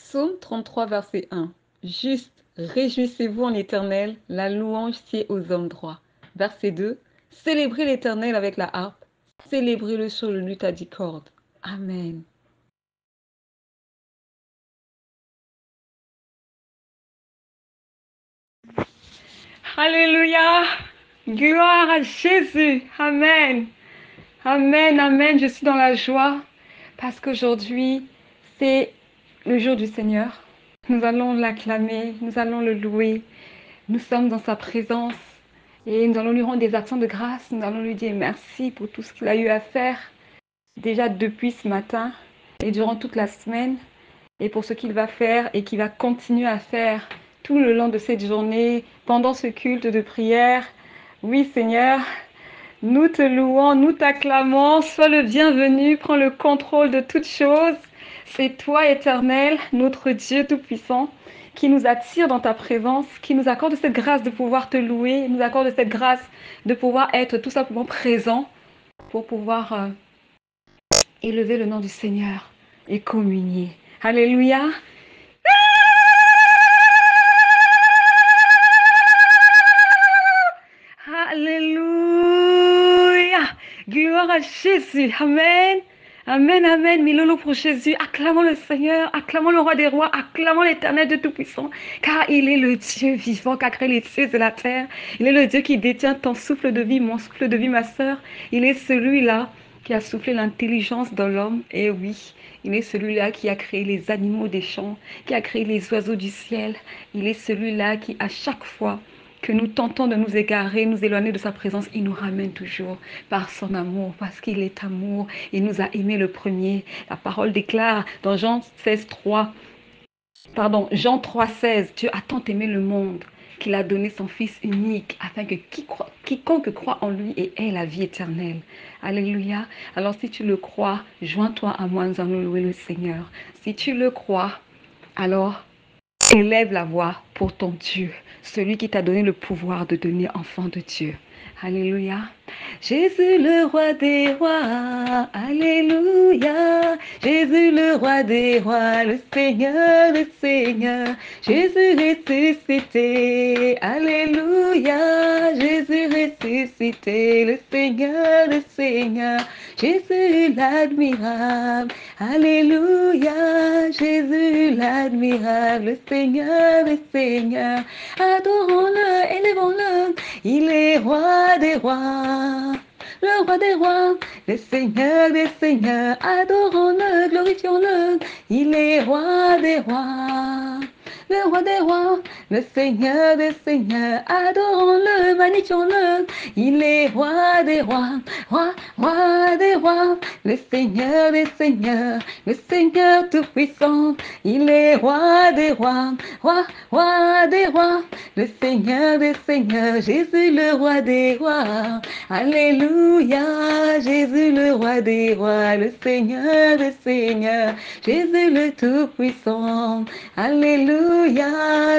Psaume 33, verset 1. Juste, réjouissez-vous en l'Éternel, la louange sied aux hommes droits. Verset 2. Célébrez l'Éternel avec la harpe, célébrez-le sur le luth à 10 cordes. Amen. Alléluia. Gloire à Jésus. Amen. Amen, amen. Je suis dans la joie parce qu'aujourd'hui, c'est le jour du Seigneur. Nous allons l'acclamer, nous allons le louer. Nous sommes dans sa présence et nous allons lui rendre des actions de grâce. Nous allons lui dire merci pour tout ce qu'il a eu à faire déjà depuis ce matin et durant toute la semaine et pour ce qu'il va faire et qu'il va continuer à faire tout le long de cette journée, pendant ce culte de prière. Oui, Seigneur, nous te louons, nous t'acclamons. Sois le bienvenu, prends le contrôle de toutes choses. C'est toi, Éternel, notre Dieu Tout-Puissant, qui nous attire dans ta présence, qui nous accorde cette grâce de pouvoir te louer, nous accorde cette grâce de pouvoir être tout simplement présent pour pouvoir élever le nom du Seigneur et communier. Alléluia. Alléluia. Gloire à Jésus. Amen. Amen, amen. Milolo pour Jésus. Acclamons le Seigneur, acclamons le roi des rois, acclamons l'Éternel de Tout-Puissant, car il est le Dieu vivant qui a créé les cieux et la terre. Il est le Dieu qui détient ton souffle de vie, mon souffle de vie, ma sœur. Il est celui-là qui a soufflé l'intelligence dans l'homme. Et oui, il est celui-là qui a créé les animaux des champs, qui a créé les oiseaux du ciel. Il est celui-là qui, à chaque fois que nous tentons de nous égarer, nous éloigner de sa présence, il nous ramène toujours par son amour, parce qu'il est amour. Il nous a aimés le premier. La parole déclare dans Jean 3,16, Dieu a tant aimé le monde qu'il a donné son Fils unique afin que quiconque croit en lui ait la vie éternelle. Alléluia. Alors si tu le crois, joins-toi à moi, nous allons louer le Seigneur. Si tu le crois, alors élève la voix pour ton Dieu, celui qui t'a donné le pouvoir de devenir enfant de Dieu. Alléluia. Jésus le roi des rois, alléluia. Jésus le roi des rois, le Seigneur, le Seigneur. Jésus ressuscité, alléluia. Jésus ressuscité, le Seigneur, le Seigneur. Jésus l'admirable, alléluia. Jésus l'admirable, le Seigneur, le Seigneur. Adorons-le, élevons-le, il est roi des rois, le roi des rois, le Seigneur des seigneurs. Adorons-le, glorifions-le, il est roi des rois, le roi des rois, le Seigneur des seigneurs. Adorons-le, magnifions-le, il est roi des rois, roi des rois, le Seigneur des seigneurs, le Seigneur tout-puissant. Il est roi des rois, roi des rois, le Seigneur des seigneurs. Jésus le roi des rois, alléluia. Jésus le roi des rois, le Seigneur des seigneurs. Jésus le tout-puissant, alléluia.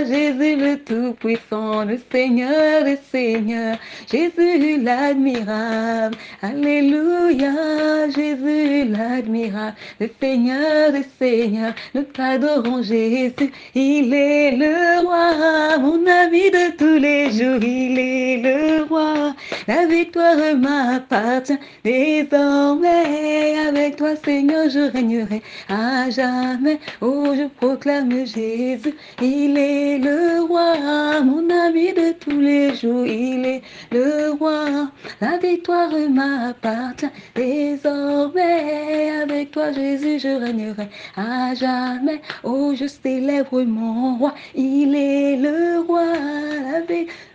Jésus le tout-puissant, le Seigneur des seigneurs. Jésus l'admirable, alléluia. Jésus l'admirable, le Seigneur des seigneurs. Nous t'adorons Jésus, il est le roi, mon ami de tous les jours, il est le roi. La victoire m'appartient désormais. Avec toi, Seigneur, je régnerai à jamais. Oh, je proclame Jésus, il est le roi, mon ami de tous les jours, il est le roi. La victoire m'appartient désormais. Avec toi, Jésus, je régnerai à jamais. Oh, je célèbre mon roi, il est le roi.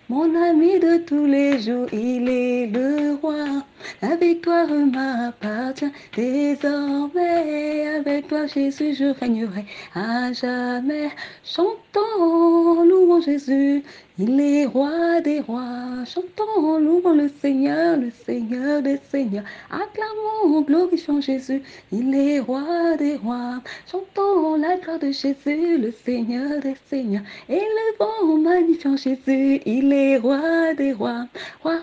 Mon ami de tous les jours, il est le roi. La victoire m'appartient désormais. Avec toi, Jésus, je régnerai à jamais. Chantons, louons Jésus, il est roi des rois. Chantons, louons le Seigneur des seigneurs. Acclamons, glorifions Jésus, il est roi des rois. Chantons la gloire de Jésus, le Seigneur des seigneurs. Élevons, magnifions Jésus, il est roi des rois, roi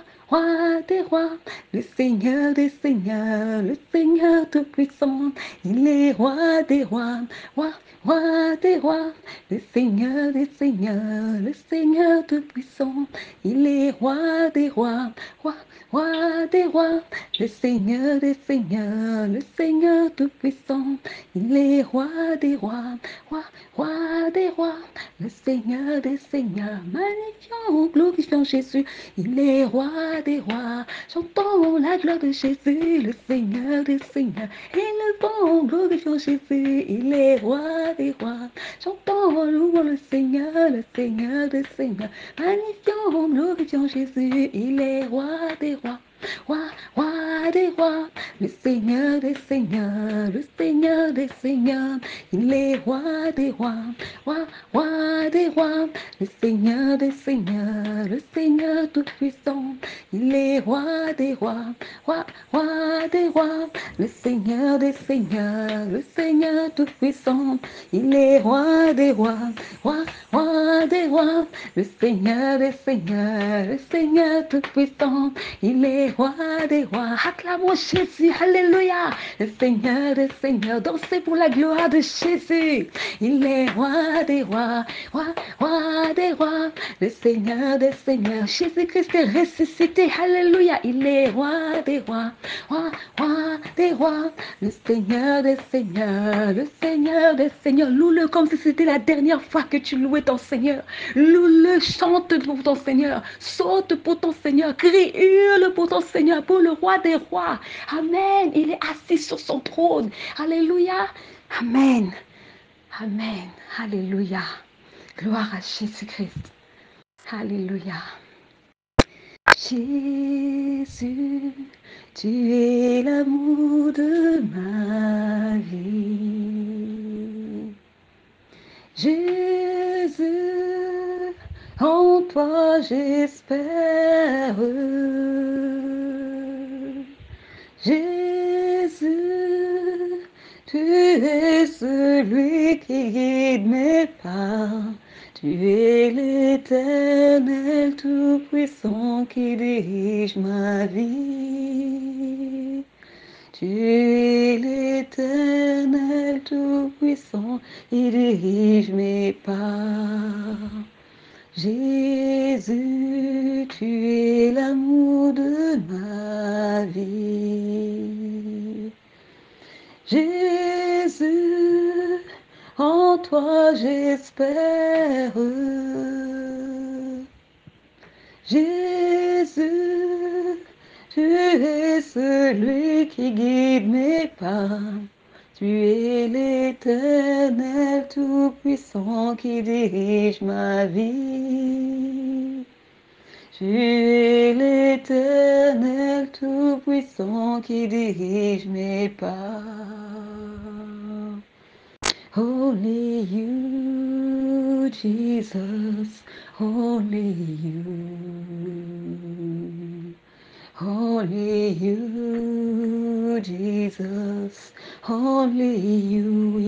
des rois, le Seigneur des seigneurs, le Seigneur tout-puissant. Il est roi des rois, roi des rois, le Seigneur des seigneurs, le Seigneur tout-puissant. Il est roi des rois, roi, roi des rois, le Seigneur des seigneurs, le Seigneur tout-puissant. Il est roi des rois, roi, roi des rois, le Seigneur des seigneurs. Magnifiant, glorifiant Jésus. Il est roi des rois. Chantons la gloire de Jésus, le Seigneur des seigneurs. Élevons, glorifions Jésus. Il est roi des rois. Chantons, louons le Seigneur des seigneurs. Magnifions, glorifions Jésus. Il est roi des rois. Roi, roi des rois, le Seigneur des seigneurs, le Seigneur des seigneurs, il est roi des rois, roi, roi des rois, le Seigneur des seigneurs, le Seigneur tout-puissant, il est roi des rois, roi, roi des rois, le Seigneur des seigneurs, le Seigneur tout-puissant, il est roi des rois, roi, roi des rois, le Seigneur des seigneurs, le Seigneur tout-puissant, il est roi des rois. Acclamons Jésus, alléluia, le Seigneur des seigneurs, dansez pour la gloire de Jésus. Il est roi des rois, roi, roi des rois, le Seigneur des seigneurs. Jésus-Christ est ressuscité, alléluia, il est roi des rois, roi, roi des rois, le Seigneur des seigneurs, le Seigneur des seigneurs. Loue-le comme si c'était la dernière fois que tu louais ton Seigneur. Loue-le, chante pour ton Seigneur, saute pour ton Seigneur, crie, hurle pour ton Seigneur, pour le roi des rois. Amen. Il est assis sur son trône. Alléluia. Amen. Amen. Alléluia. Gloire à Jésus-Christ. Alléluia. Jésus, tu es l'amour de ma vie. Jésus, en toi j'espère. Jésus, tu es celui qui guide mes pas. Tu es l'Éternel tout-puissant qui dirige ma vie. Tu es l'Éternel tout-puissant qui dirige mes pas. Jésus, tu es l'amour de ma vie. Jésus, en toi j'espère. Jésus, tu es celui qui guide mes pas. Tu es l'Éternel tout-puissant qui dirige ma vie. Tu es l'Éternel tout-puissant qui dirige mes pas. Only you, Jesus, only you. Only you, Jesus, only you.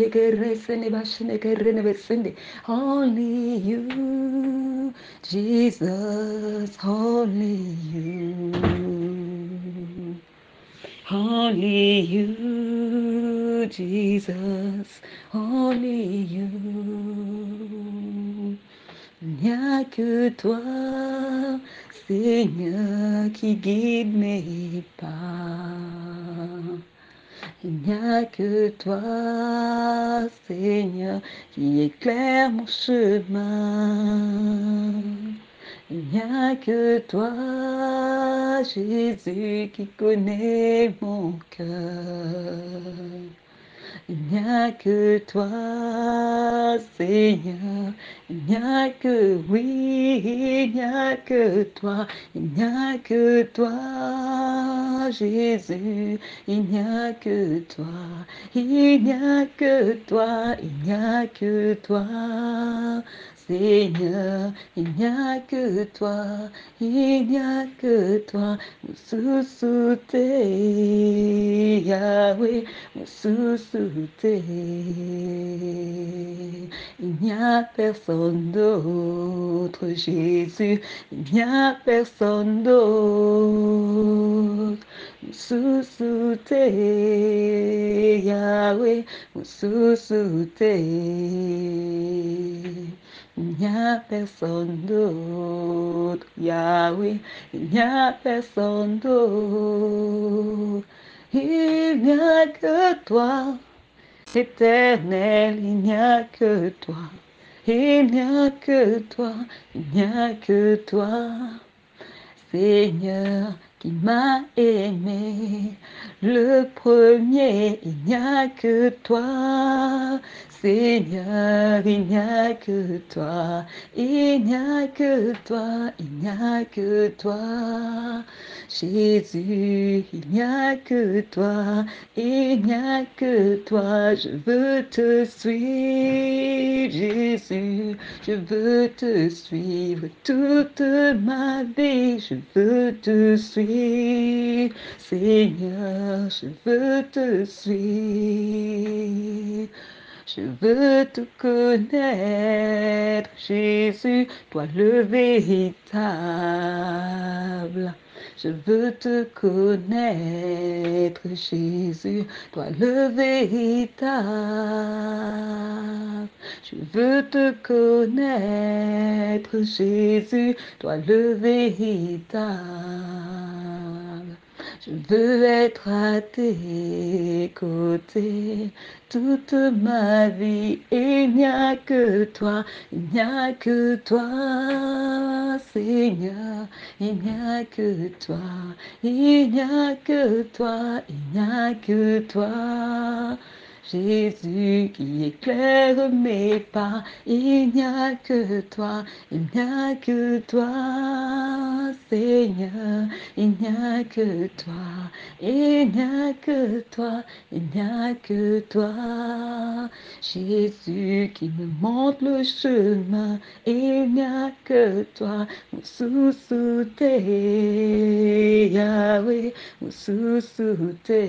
Only you, Jesus, only you. Only you, Jesus, only you. Il n'y a que toi, Seigneur, qui guide mes pas. Il n'y a que toi, Seigneur, qui éclaire mon chemin. Il n'y a que toi, Jésus, qui connaît mon cœur. Il n'y a que toi, Seigneur. Il n'y a que, oui, il n'y a que toi. Il n'y a que toi, Jésus. Il n'y a que toi. Il n'y a que toi. Il n'y a que toi. Seigneur, il n'y a que toi, il n'y a que toi, Moussousouté, Yahweh, Moussousouté. Il n'y a personne d'autre, Jésus, il n'y a personne d'autre. Moussousouté, Yahweh, Moussousouté. il n'y a personne d'autre. Yahweh, il n'y a personne d'autre. Il n'y a que toi. Éternel, il n'y a que toi. Il n'y a que toi. Il n'y a que toi. Seigneur qui m'a aimé, le premier, il n'y a que toi. Seigneur, il n'y a que toi, il n'y a que toi, il n'y a que toi. Jésus, il n'y a que toi, il n'y a que toi. Je veux te suivre, Jésus, je veux te suivre toute ma vie, je veux te suivre. Seigneur, je veux te suivre. Je veux te connaître, Jésus, toi le véritable. Je veux te connaître, Jésus, toi le véritable. Je veux te connaître, Jésus, toi le véritable. Je veux être à tes côtés toute ma vie. Il n'y a que toi, il n'y a que toi, Seigneur. Il n'y a que toi, il n'y a que toi, il n'y a que toi. Jésus qui éclaire mes pas, il n'y a que toi, il n'y a que toi, Seigneur, il n'y a que toi, il n'y a que toi, il n'y a que toi, Jésus qui me montre le chemin, il n'y a que toi, mon sous-souté, Yahweh, mon sous-souté.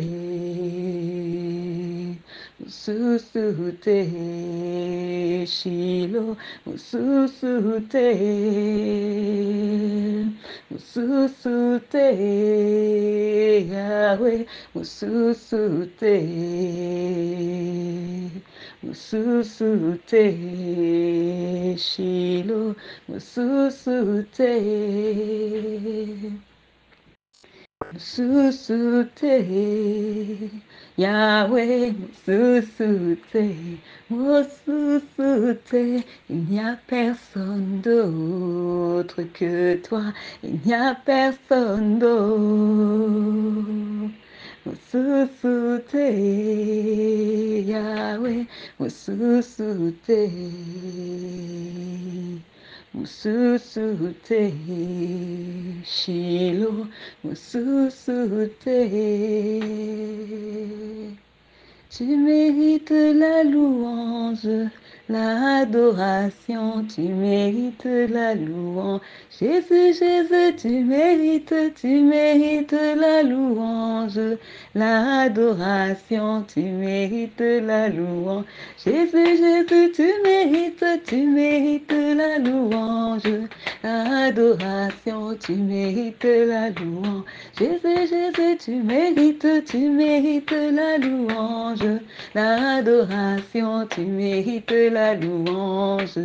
Mususute Shilo, Mususute, Mususute Yahweh, Mususute, Mususute Shilo, Mususute. Mususute, Yahweh, Mususute, Mususute, il n'y a personne d'autre que toi, il n'y a personne d'autre. Mususute, Yahweh, Mususute. Mususute Shilo, Mususute. Tu mérites la louange, l'adoration, tu mérites la louange. Jésus, Jésus, tu mérites la louange, l'adoration, tu mérites la louange. Jésus, Jésus, tu mérites la louange, l'adoration, tu mérites la louange. Jésus, Jésus, tu mérites la louange, l'adoration, tu mérites la louange.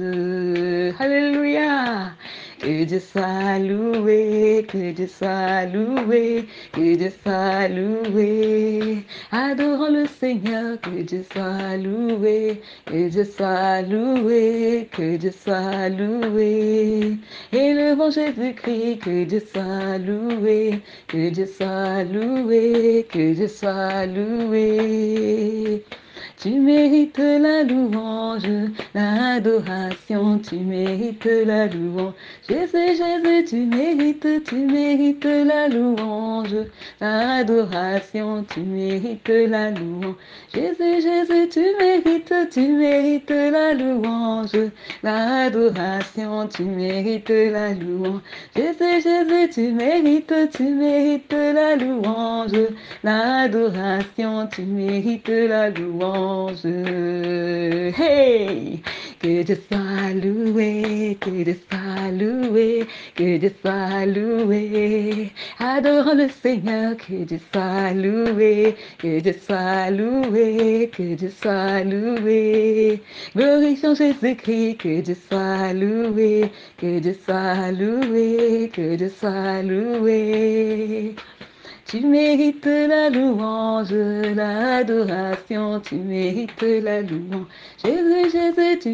Alléluia. Que Dieu soit loué, que Dieu soit loué, que Dieu soit loué. Adorons le Seigneur, que Dieu soit loué, que Dieu soit loué, que Dieu soit loué. Élevons Jésus-Christ, que Dieu soit loué, que Dieu soit loué, que Dieu soit loué. Tu mérites la louange, l'adoration, tu mérites la louange. Jésus, Jésus, tu mérites la louange, l'adoration, tu mérites la louange. Jésus, Jésus, tu mérites la louange, l'adoration, tu mérites la louange. Jésus, Jésus, tu mérites la louange, l'adoration, tu mérites la louange. Hey, que Dieu soit loué, que Dieu soit loué, que Dieu soit loué. Adorons le Seigneur, que Dieu soit loué, que Dieu soit loué, que Dieu soit loué. Glorifions Jésus-Christ, que Dieu soit loué, que Dieu soit loué, que Dieu soit loué. Tu mérites la louange, l'adoration, tu mérites la louange. Jésus, Jésus, tu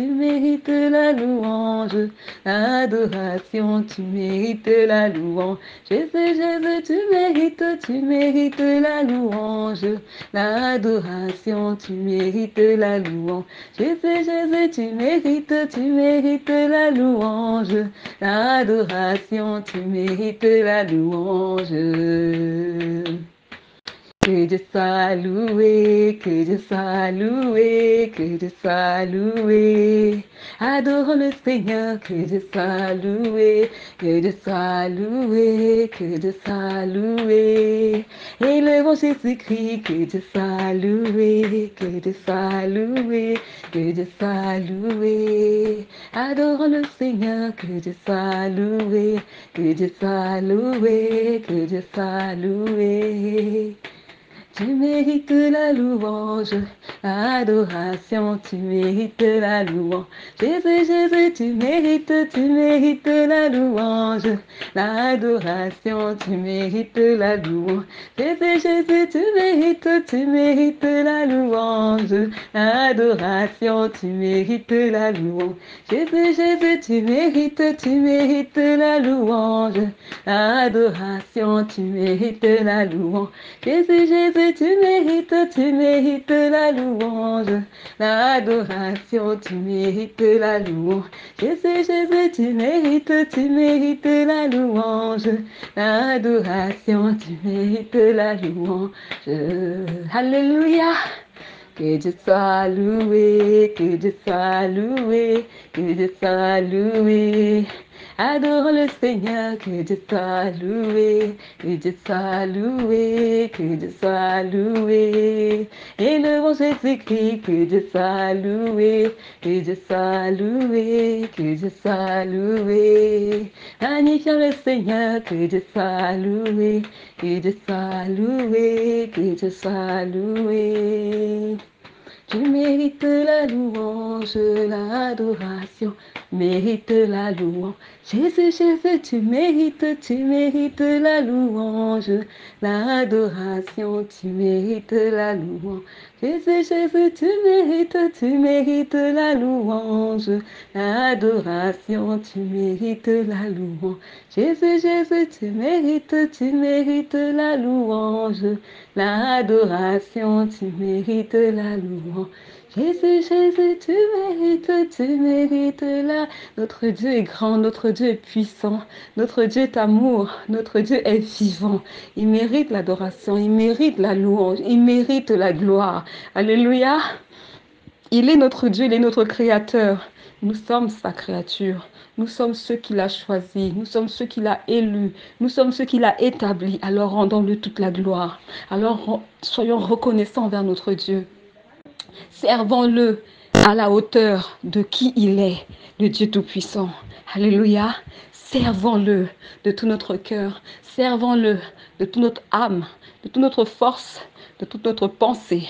mérites la louange, l'adoration, tu mérites la louange. Jésus, Jésus, tu mérites la louange, l'adoration, tu mérites la louange. Jésus, Jésus, tu mérites la louange, l'adoration, tu mérites la louange. Que Dieu soit loué, que Dieu soit loué, que Dieu soit loué. Adorons le Seigneur, que Dieu soit loué, que Dieu soit loué, que Dieu soit loué. Élevons Jésus-Christ, que Dieu soit loué, que Dieu soit loué, que Dieu soit loué. Adorons le Seigneur, que Dieu soit loué, que Dieu soit loué, que Dieu soit loué. Tu mérites la louange, l'adoration, tu mérites la louange. Jésus, Jésus, tu mérites la louange, l'adoration, tu mérites la louange. Jésus, Jésus, tu mérites la louange, l'adoration, tu mérites la louange. Jésus, Jésus, tu mérites la louange, l'adoration, tu mérites la louange. Jésus, Jésus, tu mérites la louange, l'adoration, tu mérites la louange. Jésus, Jésus, tu mérites la louange, l'adoration, tu mérites la louange. Alléluia. Que Dieu soit loué, que Dieu soit loué, que Dieu soit loué. Adorons le Seigneur, que Dieu soit loué, que Dieu soit loué, que Dieu soit loué. Élevons Jésus-Christ, que Dieu soit loué, que Dieu soit loué, que Dieu soit loué. Magnifions le Seigneur, que Dieu soit loué, que Dieu soit loué, que Dieu soit loué. Tu mérites la louange, l'adoration, mérites la louange. Jésus, Jésus, tu mérites la louange, l'adoration, tu mérites la louange. Jésus, Jésus, tu mérites la louange, l'adoration, tu mérites la louange. Jésus, Jésus, tu mérites la louange, l'adoration, tu mérites la louange. Jésus, Jésus, tu mérites la. Notre Dieu est grand, notre Dieu est puissant, notre Dieu est amour, notre Dieu est vivant. Il mérite l'adoration, il mérite la louange, il mérite la gloire. Alléluia. Il est notre Dieu, il est notre Créateur. Nous sommes sa créature. Nous sommes ceux qu'il a choisis. Nous sommes ceux qu'il a élus. Nous sommes ceux qu'il a établis. Alors rendons-le toute la gloire. Alors soyons reconnaissants envers notre Dieu. Servons-le à la hauteur de qui il est, le Dieu Tout-Puissant. Alléluia. Servons-le de tout notre cœur. Servons-le de toute notre âme, de toute notre force, de toute notre pensée.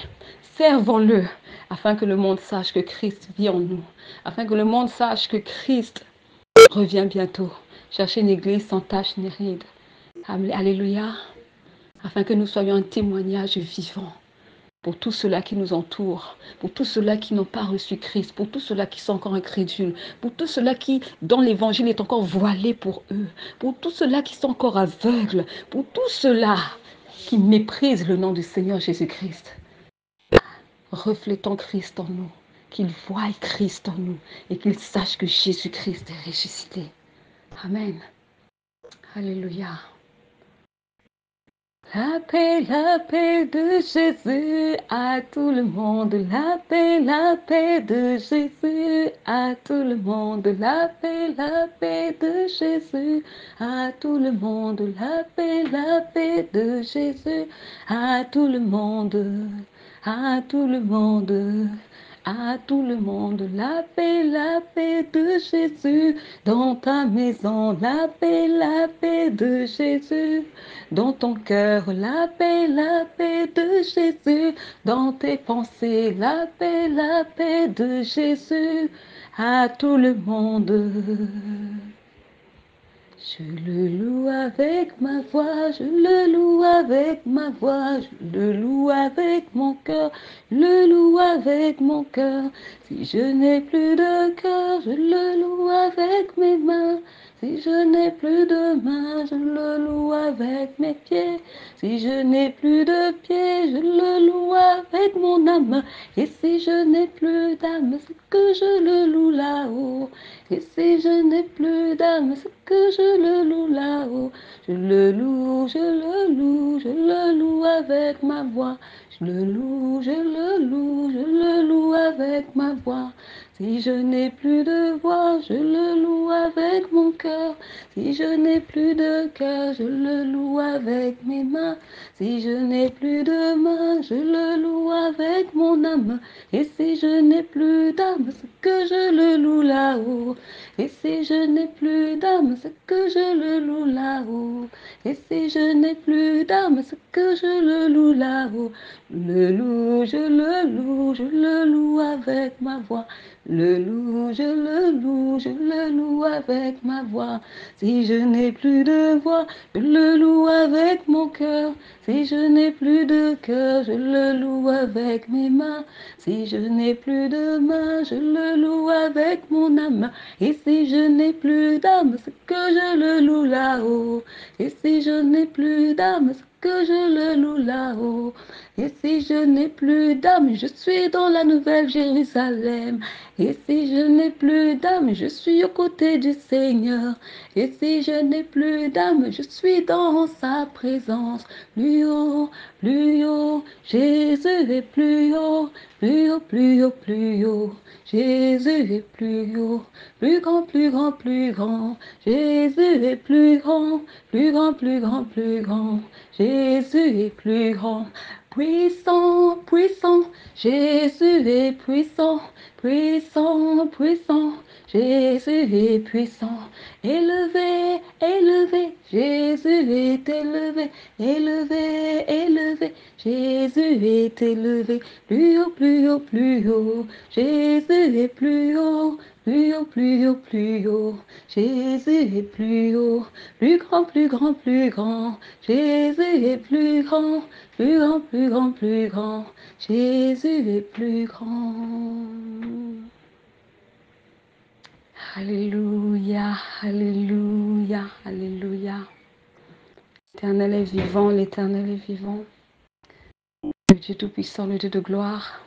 Servons-le afin que le monde sache que Christ vit en nous, afin que le monde sache que Christ revient bientôt. Cherchez une église sans tache ni ride. Alléluia. Afin que nous soyons un témoignage vivant pour tous ceux-là qui nous entourent, pour tous ceux-là qui n'ont pas reçu Christ, pour tous ceux-là qui sont encore incrédules, pour tous ceux-là qui, dans l'évangile, est encore voilé pour eux, pour tous ceux-là qui sont encore aveugles, pour tous ceux-là qui méprisent le nom du Seigneur Jésus-Christ. Reflétons Christ en nous, qu'ils voient Christ en nous et qu'ils sachent que Jésus-Christ est ressuscité. Amen. Alléluia. La paix de Jésus à tout le monde. La paix de Jésus à tout le monde. La paix de Jésus à tout le monde. La paix de Jésus à tout le monde. À tout le monde. À tout le monde, la paix de Jésus. Dans ta maison, la paix de Jésus. Dans ton cœur, la paix de Jésus. Dans tes pensées, la paix de Jésus. À tout le monde. Je le loue avec ma voix, je le loue avec ma voix, je le loue avec mon cœur, je le loue avec mon cœur. Si je n'ai plus de cœur, je le loue avec mes mains. Si je n'ai plus de mains, je le loue avec mes pieds. Si je n'ai plus de pieds, je le loue avec mon âme. Et si je n'ai plus d'âme, c'est que je le loue là-haut. Et si je n'ai plus d'âme, c'est que je le loue là-haut. Je le loue, je le loue, je le loue avec ma voix. Je le loue, je le loue, je le loue avec ma voix. Si je n'ai plus de voix, je le loue avec mon cœur. Si je n'ai plus de cœur, je le loue avec mes mains. Si je n'ai plus de mains, je le loue avec mon âme. Et si je n'ai plus d'âme, c'est que je le loue là-haut. Et si je n'ai plus d'âme, c'est que je le loue là-haut. Et si je n'ai plus d'âme, c'est que je le loue là-haut. Le loue, je le loue, je le loue avec ma voix. Le loue, je le loue, je le loue avec ma voix. Si je n'ai plus de voix, je le loue avec mon cœur. Si je n'ai plus de cœur, je le loue avec mes mains. Si je n'ai plus de mains, je le loue avec mon âme. Et si je n'ai plus d'âme, c'est que je le loue là-haut. Et si je n'ai plus d'âme, c'est que je le loue là-haut. Et si je n'ai plus d'âme, je suis dans la nouvelle Jérusalem. Et si je n'ai plus d'âme, je suis aux côtés du Seigneur. Et si je n'ai plus d'âme, je suis dans sa présence. Plus haut, plus haut, Jésus est plus haut, plus haut, plus haut, plus haut. Jésus est plus haut, plus grand, plus grand, plus grand. Jésus est plus grand, plus grand, plus grand, plus grand. Jésus est plus grand. Puissant, puissant, Jésus est puissant, puissant, puissant, Jésus est puissant. Élevé, élevé, Jésus est élevé, élevé, élevé, Jésus est élevé. Plus haut, plus haut, plus haut, Jésus est plus haut, plus haut, plus haut, plus haut, Jésus est plus haut, plus grand, plus grand, plus grand, Jésus est plus grand, plus grand, plus grand, plus grand, Jésus est plus grand. Alléluia, alléluia, alléluia. L'Éternel est vivant, l'Éternel est vivant. Le Dieu Tout-Puissant, le Dieu de gloire,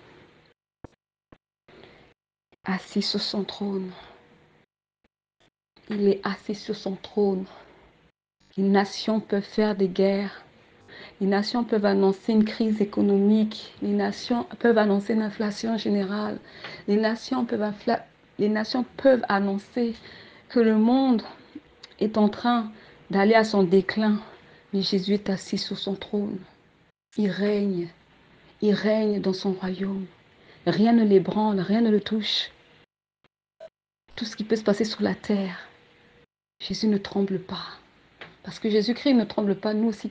assis sur son trône. Il est assis sur son trône. Les nations peuvent faire des guerres. Les nations peuvent annoncer une crise économique. Les nations peuvent annoncer une inflation générale. Les nations peuvent annoncer que le monde est en train d'aller à son déclin. Mais Jésus est assis sur son trône. Il règne dans son royaume. Rien ne l'ébranle, rien ne le touche. Tout ce qui peut se passer sur la terre, Jésus ne tremble pas. Parce que Jésus-Christ ne tremble pas, nous aussi,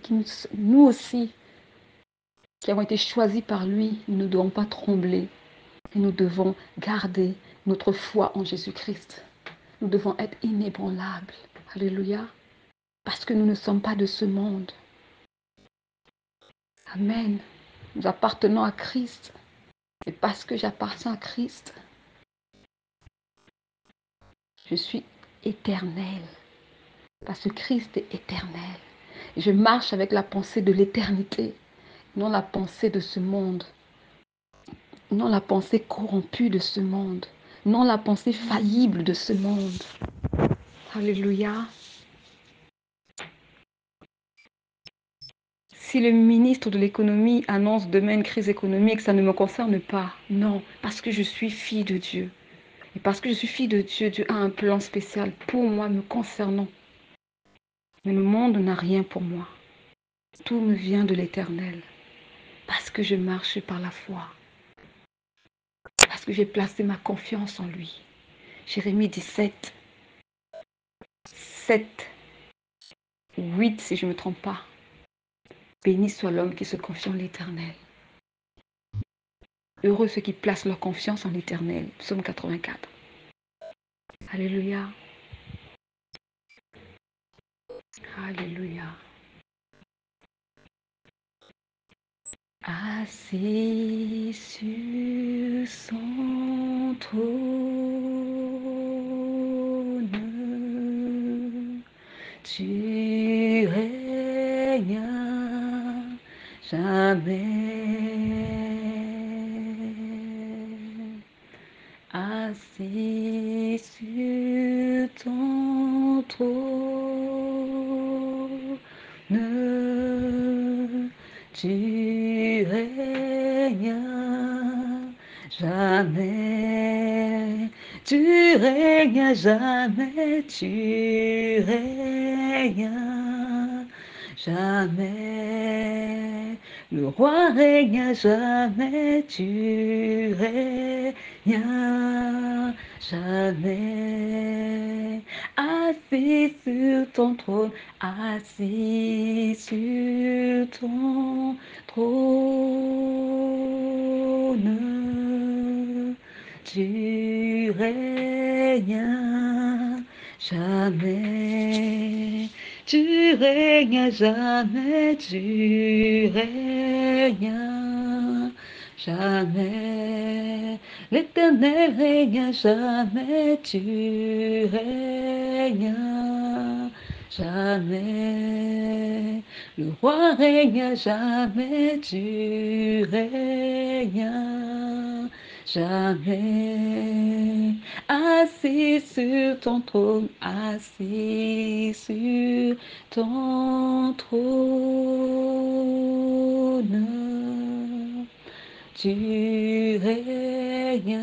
qui avons été choisis par lui, nous ne devons pas trembler. Et nous devons garder notre foi en Jésus-Christ. Nous devons être inébranlables. Alléluia. Parce que nous ne sommes pas de ce monde. Amen. Nous appartenons à Christ. Et parce que j'appartiens à Christ, je suis éternel. Parce que Christ est éternel. Et je marche avec la pensée de l'éternité, non la pensée de ce monde, non la pensée corrompue de ce monde, non la pensée faillible de ce monde. Alléluia. Si le ministre de l'économie annonce demain une crise économique, ça ne me concerne pas. Non, parce que je suis fille de Dieu. Et parce que je suis fille de Dieu, Dieu a un plan spécial pour moi me concernant. Mais le monde n'a rien pour moi. Tout me vient de l'Éternel. Parce que je marche par la foi. Parce parce que j'ai placé ma confiance en lui. Jérémie 17, 7, 8, si je ne me trompe pas. Béni soit l'homme qui se confie en l'Éternel. Heureux ceux qui placent leur confiance en l'Éternel. Psaume 84. Alléluia. Alléluia. Assis sur son trône, tu règnes jamais. Assis sur ton trône, tu règnes jamais, tu règnes jamais, tu règnes jamais. Le roi règne jamais, tu règnes jamais. Assis sur ton trône, assis sur ton trône, tu règnes jamais. Tu règnes jamais, tu règnes jamais. L'Éternel règne jamais, tu règnes jamais. Le roi règne jamais, tu règnes jamais. Assis sur ton trône, assis sur ton trône, tu règnes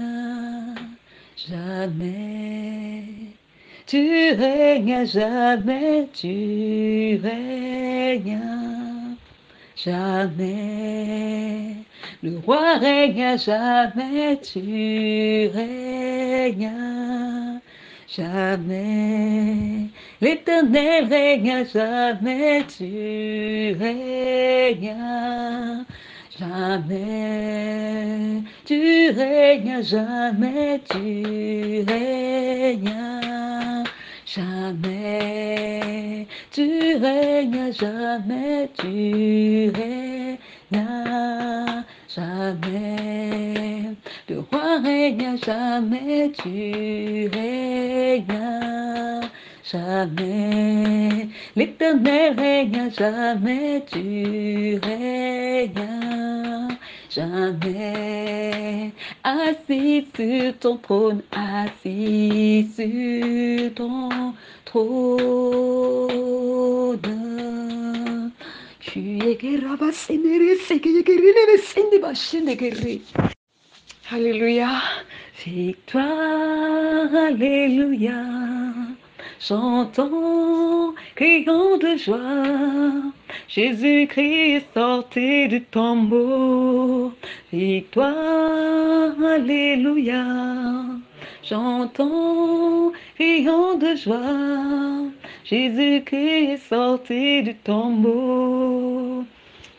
jamais. Tu règnes jamais, tu règnes jamais. Le roi règne jamais, tu règnes jamais. L'Éternel règne jamais, tu règnes jamais. Tu règnes jamais, tu règnes jamais. Tu règnes jamais, tu règnes jamais. Le roi règne jamais, tu règnes jamais. L'Éternel règne jamais, tu règnes jamais. Assis sur ton trône, assis sur ton trône. Alléluia. Victoire, alléluia. Chantons, crions de joie. Jésus-Christ est sorti du tombeau. Victoire, alléluia. Chantons, crions de joie. Jésus-Christ est sorti du tombeau.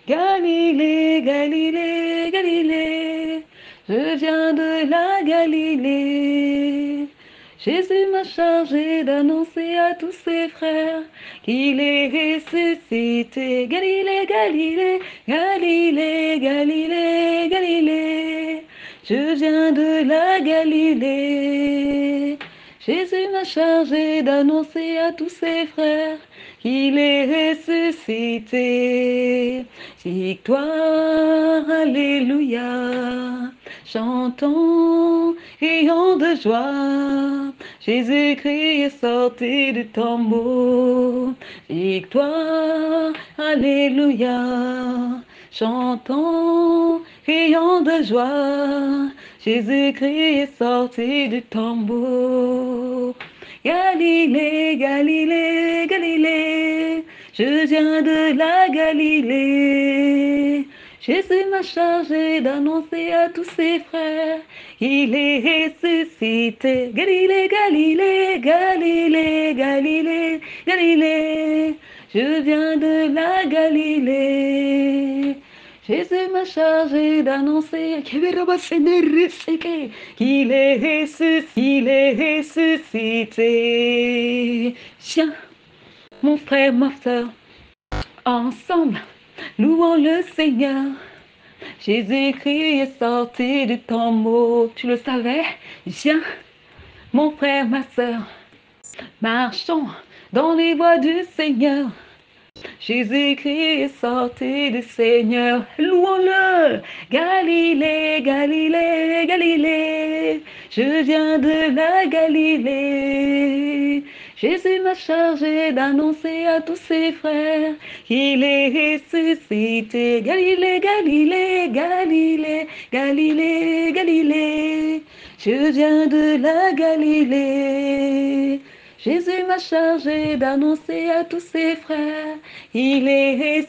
Galilée, Galilée, Galilée, je viens de la Galilée. Jésus m'a chargé d'annoncer à tous ses frères qu'il est ressuscité. Galilée, Galilée, Galilée, Galilée, Galilée, je viens de la Galilée. Jésus m'a chargé d'annoncer à tous ses frères qu'il est ressuscité. Victoire, alléluia. Chantons, crions de joie. Jésus-Christ est sorti du tombeau. Victoire, alléluia. Chantons, crions de joie. Jésus-Christ est sorti du tombeau. Galilée, Galilée, Galilée, je viens de la Galilée. Jésus m'a chargé d'annoncer à tous ses frères il est ressuscité. Galilée, Galilée, Galilée, Galilée, Galilée, je viens de la Galilée. Jésus m'a chargé d'annoncer qu'il est ressuscité, il est ressuscité. Viens, mon frère, ma soeur, ensemble, louons le Seigneur. Jésus-Christ est sorti du tombeau. Tu le savais? Viens, mon frère, ma soeur, marchons dans les voies du Seigneur. Jésus-Christ est sorti du Seigneur. Louons-le. Galilée, Galilée, Galilée. Je viens de la Galilée. Jésus m'a chargé d'annoncer à tous ses frères qu'il est ressuscité. Galilée, Galilée, Galilée, Galilée, Galilée. Je viens de la Galilée. Jésus m'a chargé d'annoncer à tous ses frères, il est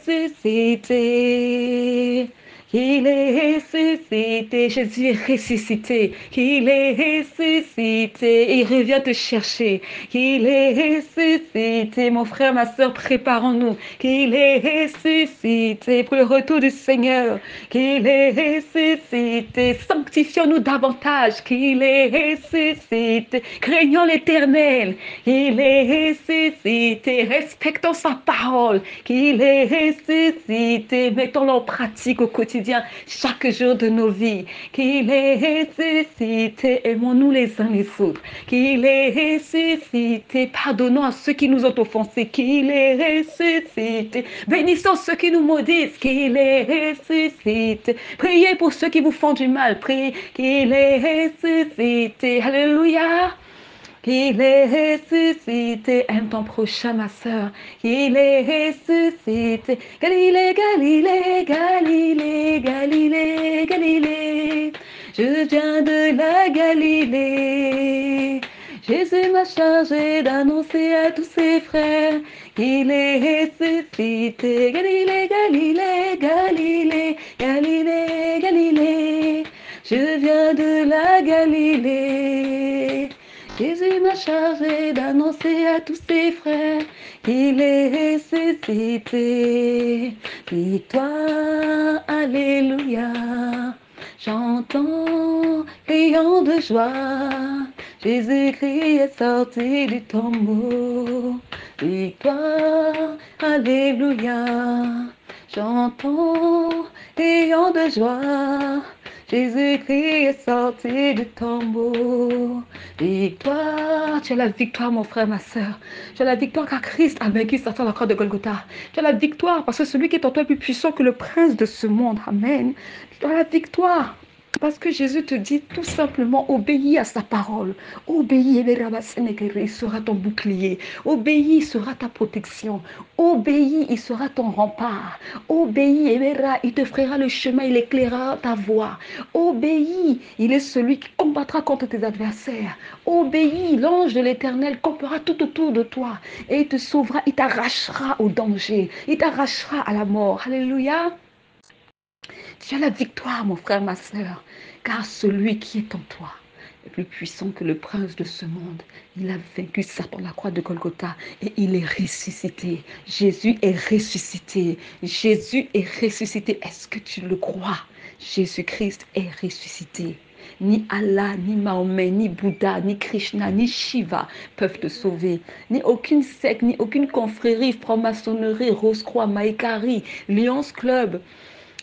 ressuscité. Il est ressuscité, Jésus est ressuscité, il est ressuscité, il revient te chercher, il est ressuscité, mon frère, ma soeur, préparons-nous, qu'il est ressuscité pour le retour du Seigneur, qu'il est ressuscité, sanctifions-nous davantage, qu'il est ressuscité, craignons l'Éternel, il est ressuscité, respectons sa parole, qu'il est ressuscité, mettons-le en pratique au quotidien, chaque jour de nos vies, qu'il est ressuscité, aimons-nous les uns les autres, qu'il est ressuscité, pardonnons à ceux qui nous ont offensés, qu'il est ressuscité, bénissons ceux qui nous maudissent, qu'il est ressuscité, priez pour ceux qui vous font du mal, priez qu'il est ressuscité, alléluia. Qu'il est ressuscité, aime ton prochain, ma soeur. Il est ressuscité. Galilée, Galilée, Galilée, Galilée, Galilée. Je viens de la Galilée. Jésus m'a chargé d'annoncer à tous ses frères qu'il est ressuscité. Galilée, Galilée, Galilée, Galilée, Galilée. Je viens de la Galilée. Jésus m'a chargé d'annoncer à tous ses frères qu'il est ressuscité. Victoire, alléluia. J'entends criant de joie. Jésus-Christ est sorti du tombeau. Victoire, alléluia. J'entends criant de joie. Jésus-Christ est sorti du tombeau. Victoire, tu as la victoire, mon frère, ma soeur. Tu as la victoire car Christ a vaincu Satan à la croix de Golgotha. Tu as la victoire parce que celui qui est en toi est plus puissant que le prince de ce monde. Amen. Tu as la victoire. Parce que Jésus te dit tout simplement, obéis à sa parole. Obéis, il sera ton bouclier. Obéis, il sera ta protection. Obéis, il sera ton rempart. Obéis, il te frayera le chemin, il éclairera ta voie. Obéis, il est celui qui combattra contre tes adversaires. Obéis, l'ange de l'Éternel campera tout autour de toi et il te sauvera, il t'arrachera au danger, il t'arrachera à la mort. Alléluia. Tu as la victoire, mon frère, ma soeur, car celui qui est en toi est plus puissant que le prince de ce monde. Il a vaincu Satan à la croix de Golgotha et il est ressuscité. Jésus est ressuscité. Jésus est ressuscité. Est-ce que tu le crois? Jésus-Christ est ressuscité. Ni Allah, ni Mahomet, ni Bouddha, ni Krishna, ni Shiva peuvent te sauver. Ni aucune secte, ni aucune confrérie, franc-maçonnerie, Rose-Croix, Maïkari, Lions Club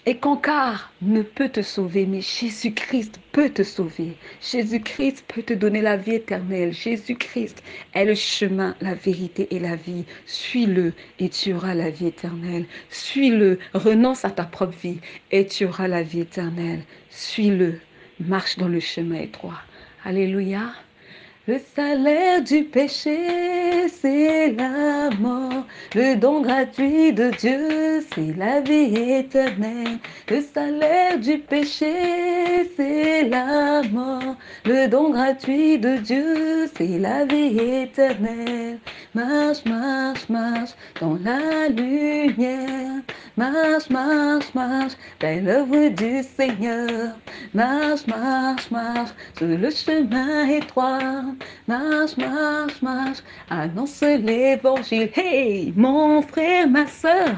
et Cancard ne peut te sauver, mais Jésus-Christ peut te sauver. Jésus-Christ peut te donner la vie éternelle. Jésus-Christ est le chemin, la vérité et la vie. Suis-le et tu auras la vie éternelle. Suis-le, renonce à ta propre vie et tu auras la vie éternelle. Suis-le, marche dans le chemin étroit. Alléluia. Le salaire du péché, c'est la mort. Le don gratuit de Dieu, c'est la vie éternelle. Le salaire du péché, c'est la mort. Le don gratuit de Dieu, c'est la vie éternelle. Marche, marche, marche dans la lumière. Marche, marche, marche vers l'œuvre du Seigneur. Marche, marche, marche sur le chemin étroit. Marche, marche, marche, annonce l'évangile. Hey, mon frère, ma soeur,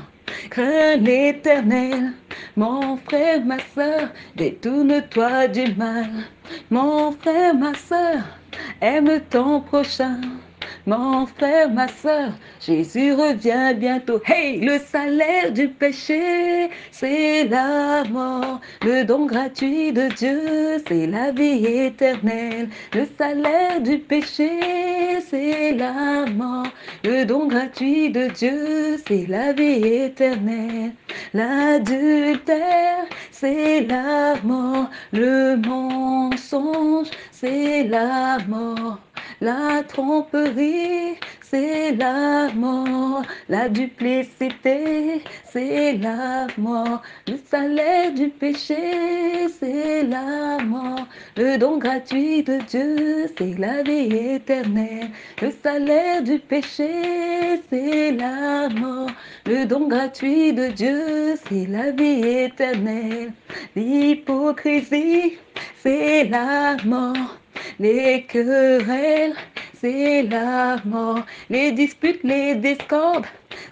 crains l'Éternel. Mon frère, ma soeur, détourne-toi du mal. Mon frère, ma soeur, aime ton prochain. Mon frère, ma soeur, Jésus revient bientôt. Hey, le salaire du péché, c'est la mort. Le don gratuit de Dieu, c'est la vie éternelle. Le salaire du péché, c'est la mort. Le don gratuit de Dieu, c'est la vie éternelle. L'adultère, c'est la mort. Le mensonge, c'est la mort. La tromperie, c'est la mort. La duplicité, c'est la mort. Le salaire du péché, c'est la mort. Le don gratuit de Dieu, c'est la vie éternelle. Le salaire du péché, c'est la mort. Le don gratuit de Dieu, c'est la vie éternelle. L'hypocrisie, c'est la mort. Les querelles, c'est la mort. Les disputes, les discordes,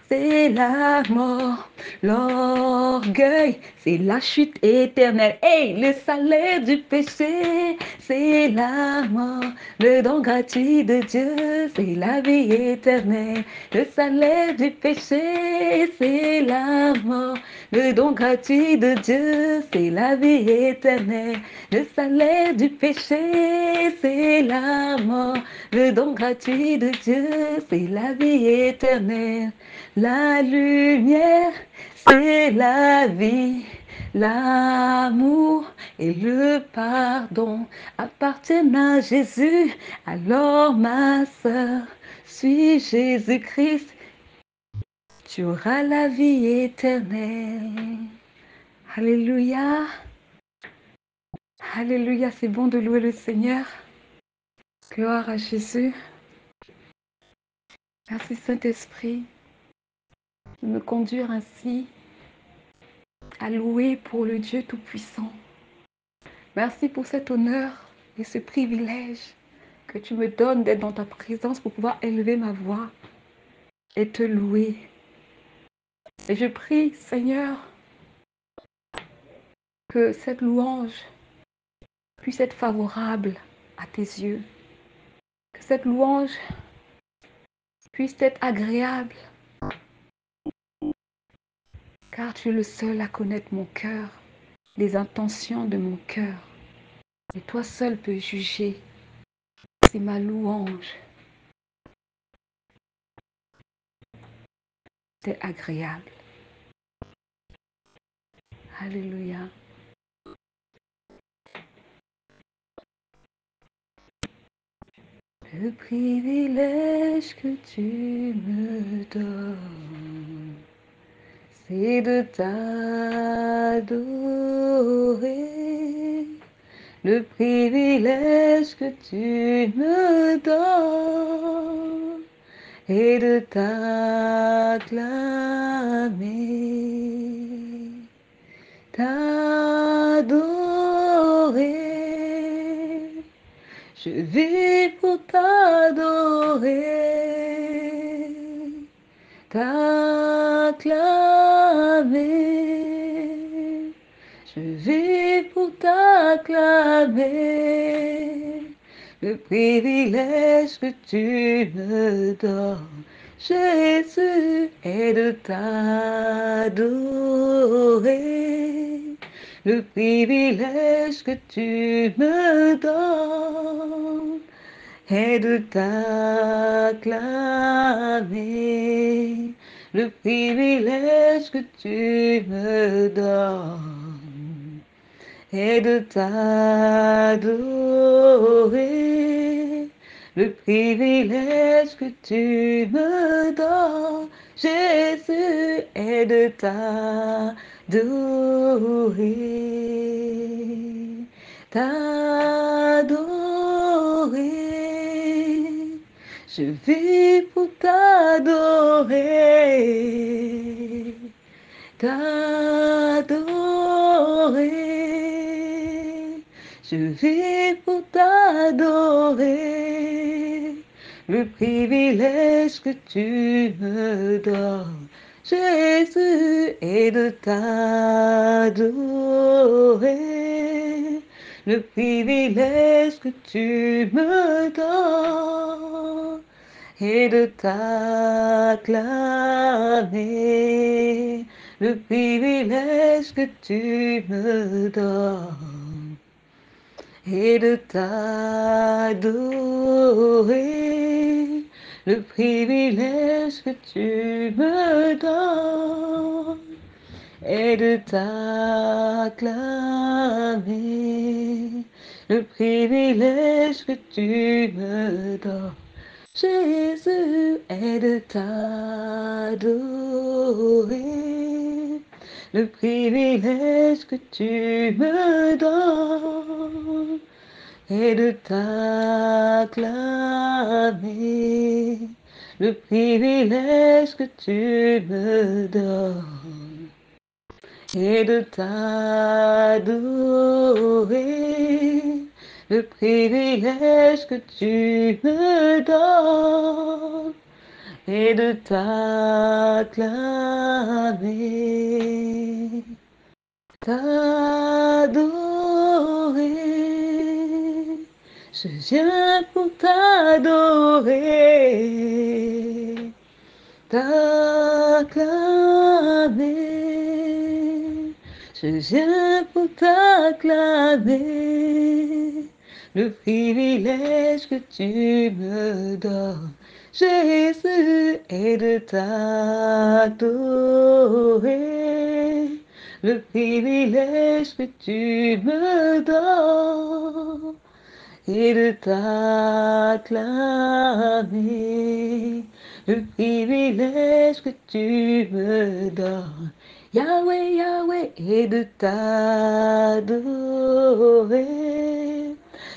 c'est la mort. L'orgueil, c'est la chute éternelle. Hey, le salaire du péché, c'est la mort. Le don gratuit de Dieu, c'est la vie éternelle. Le salaire du péché, c'est la mort. Le don gratuit de Dieu, c'est la vie éternelle. Le salaire du péché, c'est la mort. Le don gratuit de Dieu, c'est la vie éternelle. La lumière, c'est la vie. L'amour et le pardon appartiennent à Jésus. Alors ma sœur, suis Jésus-Christ, tu auras la vie éternelle. Alléluia. Alléluia, c'est bon de louer le Seigneur. Gloire à Jésus. Merci Saint-Esprit de me conduire ainsi à louer pour le Dieu Tout-Puissant. Merci pour cet honneur et ce privilège que tu me donnes d'être dans ta présence pour pouvoir élever ma voix et te louer. Et je prie, Seigneur, que cette louange puisse être favorable à tes yeux. Que cette louange puisse être agréable. Car tu es le seul à connaître mon cœur, les intentions de mon cœur. Et toi seul peux juger si ma louange t'est agréable. Alléluia. Le privilège que tu me donnes, c'est de t'adorer. Le privilège que tu me donnes est de t'acclamer, t'adorer. Je vis pour t'adorer, t'acclamer. Je vis pour t'acclamer. Le privilège que tu me donnes, Jésus, est de t'adorer. Le privilège que tu me donnes est de t'acclamer. Le privilège que tu me donnes est de t'adorer. le privilège que tu me donnes, Jésus, est de t'adorer, t'adorer. Je vis pour t'adorer, t'adorer. Je vis pour t'adorer, le privilège que tu me donnes, Jésus, est de t'adorer, le privilège que tu me donnes et de t'acclamer, le privilège que tu me donnes et de t'adorer, le privilège que tu me donnes et de t'acclamer, le privilège que tu me donnes, Jésus, est de t'adorer, le privilège que tu me donnes et de t'acclamer, le privilège que tu me donnes et de t'adorer, le privilège que tu me donnes et de t'acclamer, t'adorer. Je viens pour t'adorer, t'acclamer. Je viens pour t'acclamer, le privilège que tu me donnes, Jésus, est de t'adorer, le privilège que tu me donnes et de t'acclamer, le privilège que tu me donnes, Yahweh, Yahweh, et de t'adorer,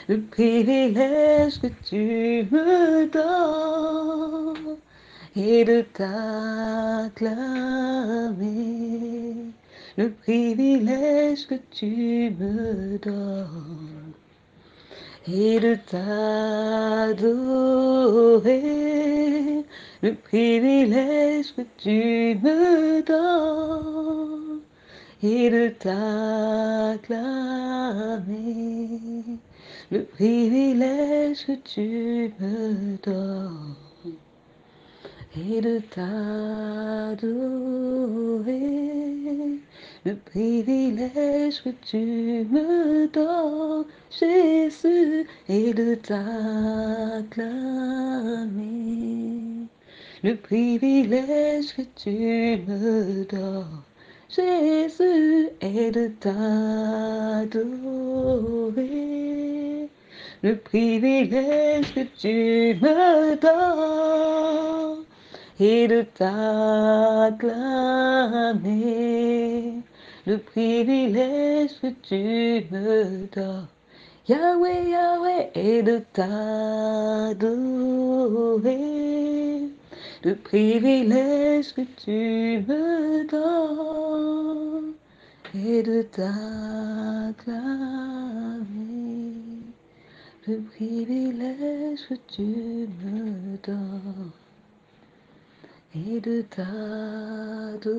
le privilège que tu me donnes et de t'acclamer, le privilège que tu me donnes et de t'adorer, le privilège que tu me donnes et de t'acclamer, le privilège que tu me donnes et de t'adorer, le privilège que tu me donnes, Jésus, et de t'acclamer, le privilège que tu me donnes, Jésus, et de t'adorer, le privilège que tu me donnes et de t'acclamer, le privilège que tu me donnes, Yahweh, Yahweh, et de t'adorer, le privilège que tu me donnes et de t'acclamer, le privilège que tu me donnes et de t'adorer,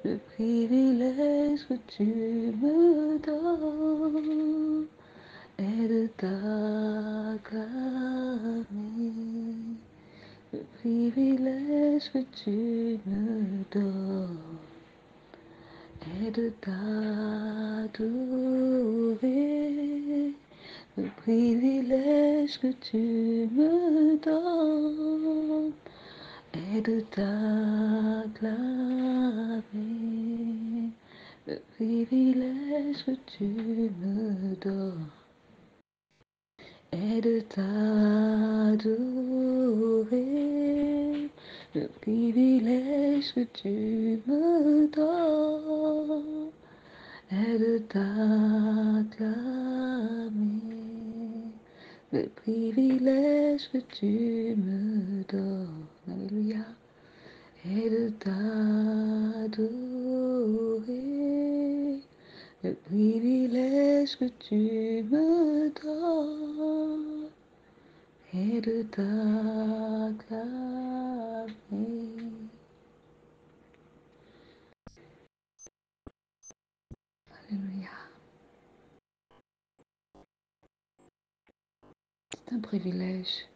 le privilège que tu me donnes et de t'acclamer, le privilège que tu me donnes et de t'adorer, le privilège que tu me donnes et de t'acclamer, le privilège que tu me donnes est de t'adorer, le privilège que tu me donnes est de t'acclamer, le privilège que tu me donnes, alléluia, est de t'adorer, le privilège que tu me donnes est de t'acclamer. Alléluia. C'est un privilège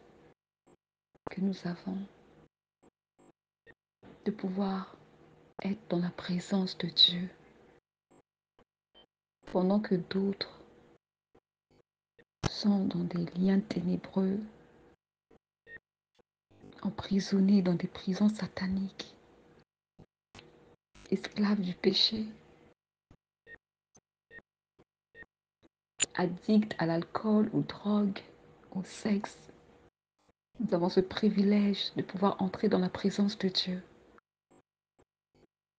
que nous avons de pouvoir être dans la présence de Dieu pendant que d'autres sont dans des liens ténébreux, emprisonnés dans des prisons sataniques, esclaves du péché, addicts à l'alcool, aux drogues, au sexe. Nous avons ce privilège de pouvoir entrer dans la présence de Dieu.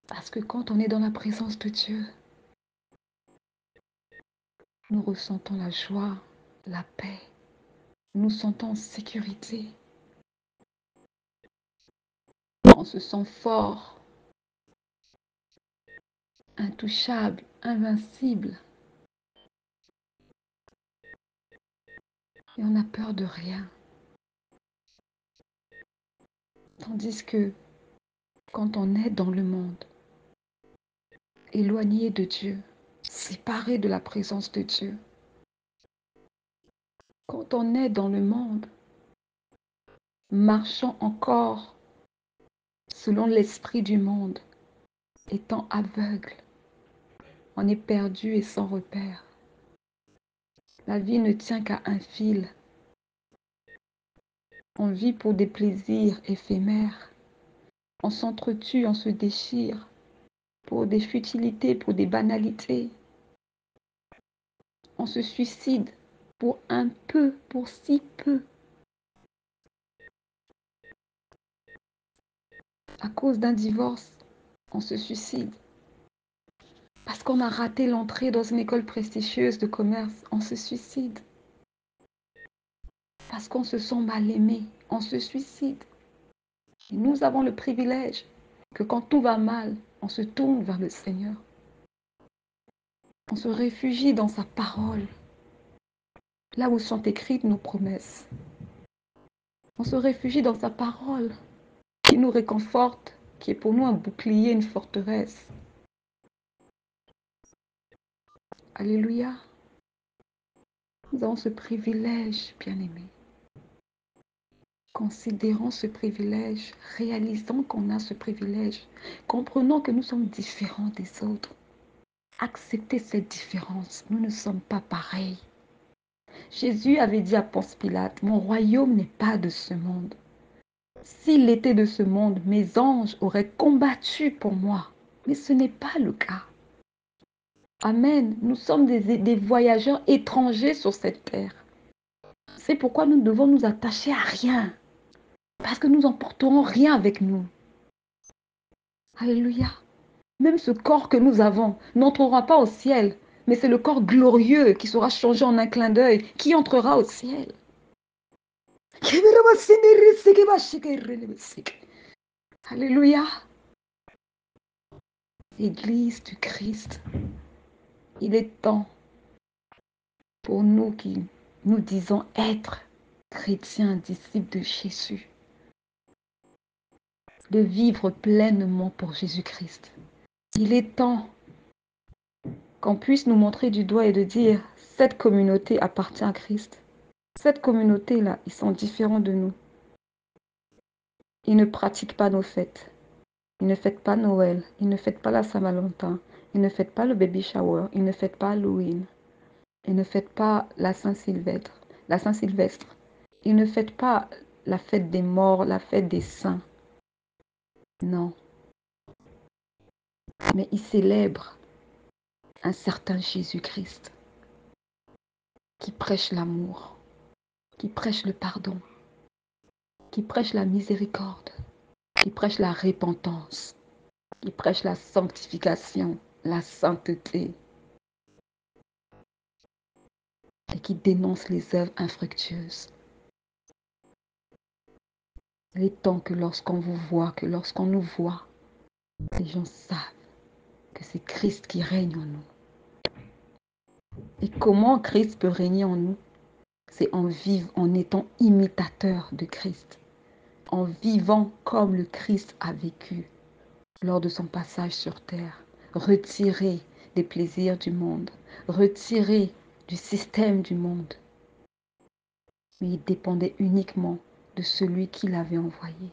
Parce que quand on est dans la présence de Dieu, nous ressentons la joie, la paix, nous nous sentons en sécurité. On se sent fort, intouchable, invincible. Et on n'a peur de rien. Tandis que quand on est dans le monde, éloigné de Dieu, séparé de la présence de Dieu, quand on est dans le monde, marchant encore selon l'esprit du monde, étant aveugle, on est perdu et sans repère. La vie ne tient qu'à un fil. On vit pour des plaisirs éphémères. On s'entretue, on se déchire pour des futilités, pour des banalités. On se suicide pour un peu, pour si peu. À cause d'un divorce, on se suicide. Parce qu'on a raté l'entrée dans une école prestigieuse de commerce, on se suicide. Parce qu'on se sent mal aimé, on se suicide. Et nous avons le privilège que quand tout va mal, on se tourne vers le Seigneur. On se réfugie dans sa parole, là où sont écrites nos promesses. On se réfugie dans sa parole qui nous réconforte, qui est pour nous un bouclier, une forteresse. Alléluia. Nous avons ce privilège, bien-aimés. Considérons ce privilège, réalisons qu'on a ce privilège, comprenons que nous sommes différents des autres. Acceptez cette différence, nous ne sommes pas pareils. Jésus avait dit à Ponce Pilate, mon royaume n'est pas de ce monde. S'il était de ce monde, mes anges auraient combattu pour moi. Mais ce n'est pas le cas. Amen. Nous sommes des voyageurs étrangers sur cette terre. C'est pourquoi nous devons nous attacher à rien. Parce que nous n'emporterons rien avec nous. Alléluia. Même ce corps que nous avons n'entrera pas au ciel. Mais c'est le corps glorieux qui sera changé en un clin d'œil qui entrera au ciel. Alléluia. Église du Christ, il est temps pour nous qui nous disons être chrétiens, disciples de Jésus, de vivre pleinement pour Jésus-Christ. Il est temps qu'on puisse nous montrer du doigt et de dire, cette communauté appartient à Christ. Cette communauté-là, ils sont différents de nous. Ils ne pratiquent pas nos fêtes. Ils ne fêtent pas Noël. Ils ne fêtent pas la Saint-Valentin. Ils ne fêtent pas le baby shower. Ils ne fêtent pas Halloween. Ils ne fêtent pas la Saint-Sylvestre. La Saint-Sylvestre. Ils ne fêtent pas la fête des morts, la fête des saints. Non. Mais ils célèbrent un certain Jésus-Christ qui prêche l'amour. qui prêche le pardon, qui prêche la miséricorde, qui prêche la repentance, qui prêche la sanctification, la sainteté, et qui dénonce les œuvres infructueuses. Il est temps que lorsqu'on vous voit, que lorsqu'on nous voit, les gens savent que c'est Christ qui règne en nous. Et comment Christ peut régner en nous? C'est en étant imitateur de Christ, en vivant comme le Christ a vécu lors de son passage sur terre, retiré des plaisirs du monde, retiré du système du monde. Mais il dépendait uniquement de celui qui l'avait envoyé.